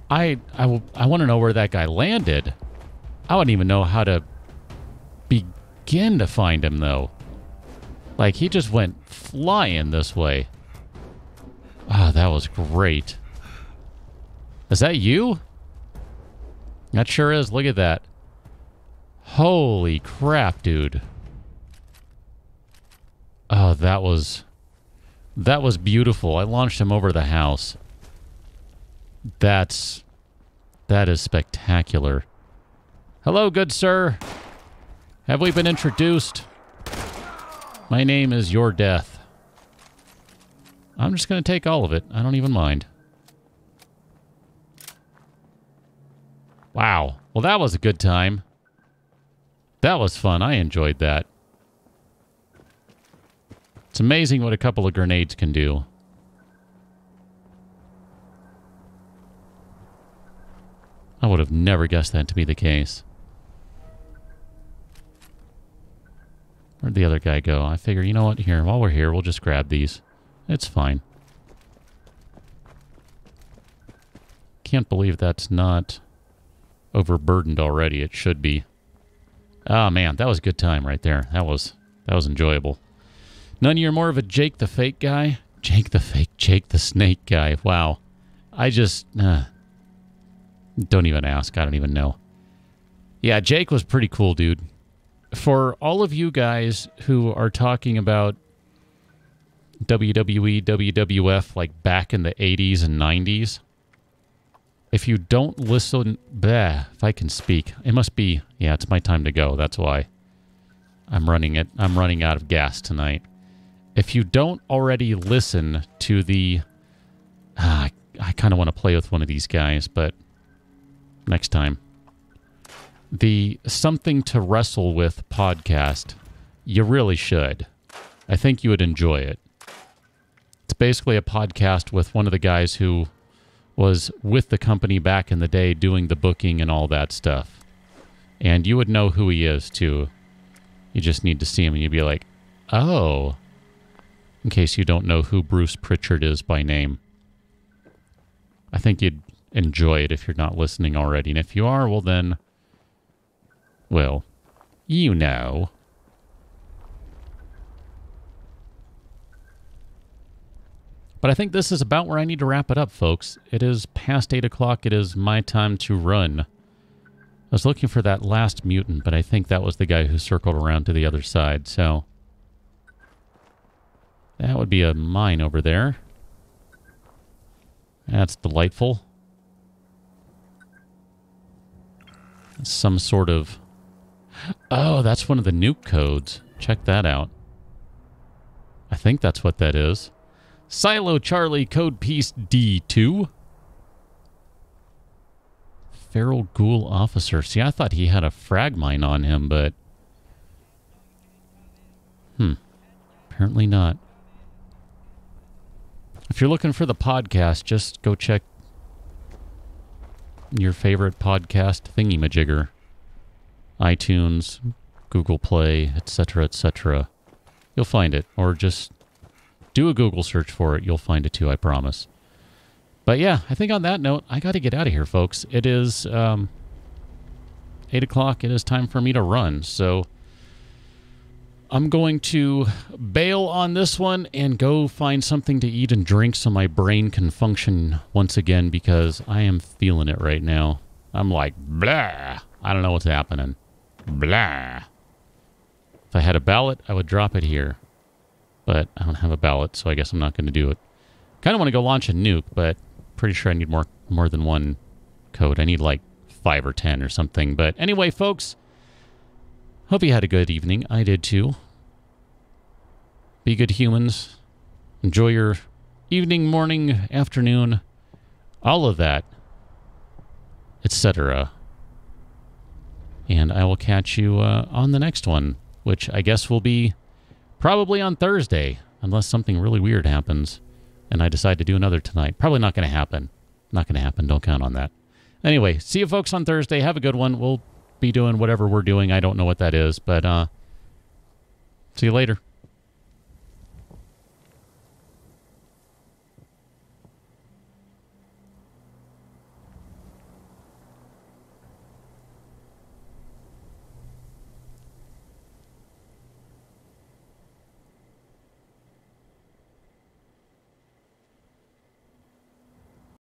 I want to know where that guy landed. I wouldn't even know how to begin to find him, though. Like, he just went flying this way. Ah, that was great. Is that you? That sure is. Look at that. Holy crap, dude. Oh, that was beautiful. I launched him over the house. That is spectacular. Hello, good sir. Have we been introduced? My name is Your Death. I'm just going to take all of it. I don't even mind. Wow. Well, that was a good time. That was fun. I enjoyed that. It's amazing what a couple of grenades can do. I would have never guessed that to be the case. Where'd the other guy go? I figure, you know what? Here, while we're here, we'll just grab these. It's fine. Can't believe that's not overburdened already. It should be. Oh, man, that was a good time right there. That was enjoyable. None of you are more of a Jake the Fake guy? Jake the Fake, Jake the Snake guy. Wow. I just... don't even ask. I don't even know. Yeah, Jake was pretty cool, dude. For all of you guys who are talking about WWE, WWF, like back in the 80s and 90s, if you don't listen... if I can speak. It must be... Yeah, it's my time to go. That's why. I'm running out of gas tonight. If you don't already listen to the... I kind of want to play with one of these guys, but... next time. The Something to Wrestle With podcast. You really should. I think you would enjoy it. It's basically a podcast with one of the guys who was with the company back in the day doing the booking and all that stuff. And you would know who he is, too. You just need to see him and you'd be like, oh. In case you don't know who Bruce Pritchard is by name. I think you'd enjoy it if you're not listening already. And if you are, well then... well, you know. But I think this is about where I need to wrap it up, folks. It is past 8 o'clock. It is my time to run. I was looking for that last mutant, but I think that was the guy who circled around to the other side, so... that would be a mine over there. That's delightful. Some sort of... oh, that's one of the nuke codes. Check that out. I think that's what that is. Silo Charlie Code Piece D2. Feral Ghoul Officer. See, I thought he had a frag mine on him, but... Apparently not. If you're looking for the podcast, just go check your favorite podcast thingy-majigger. iTunes, Google Play, etc., etc. You'll find it. Or just do a Google search for it. You'll find it too, I promise. But yeah, I think on that note, I got to get out of here, folks. It is 8 o'clock. It is time for me to run. So I'm going to bail on this one and go find something to eat and drink so my brain can function once again, because I am feeling it right now. I'm like, blah. I don't know what's happening. Blah. If I had a ballot, I would drop it here. But I don't have a ballot, so I guess I'm not going to do it. Kind of want to go launch a nuke, but pretty sure I need more than one code. I need like 5 or 10 or something. But anyway, folks, hope you had a good evening. I did too. Be good humans. Enjoy your evening, morning, afternoon, all of that, etc. And I will catch you on the next one, which I guess will be probably on Thursday, unless something really weird happens and I decide to do another tonight. Probably not going to happen. Not going to happen. Don't count on that. Anyway, see you folks on Thursday. Have a good one. We'll be doing whatever we're doing. I don't know what that is, but see you later.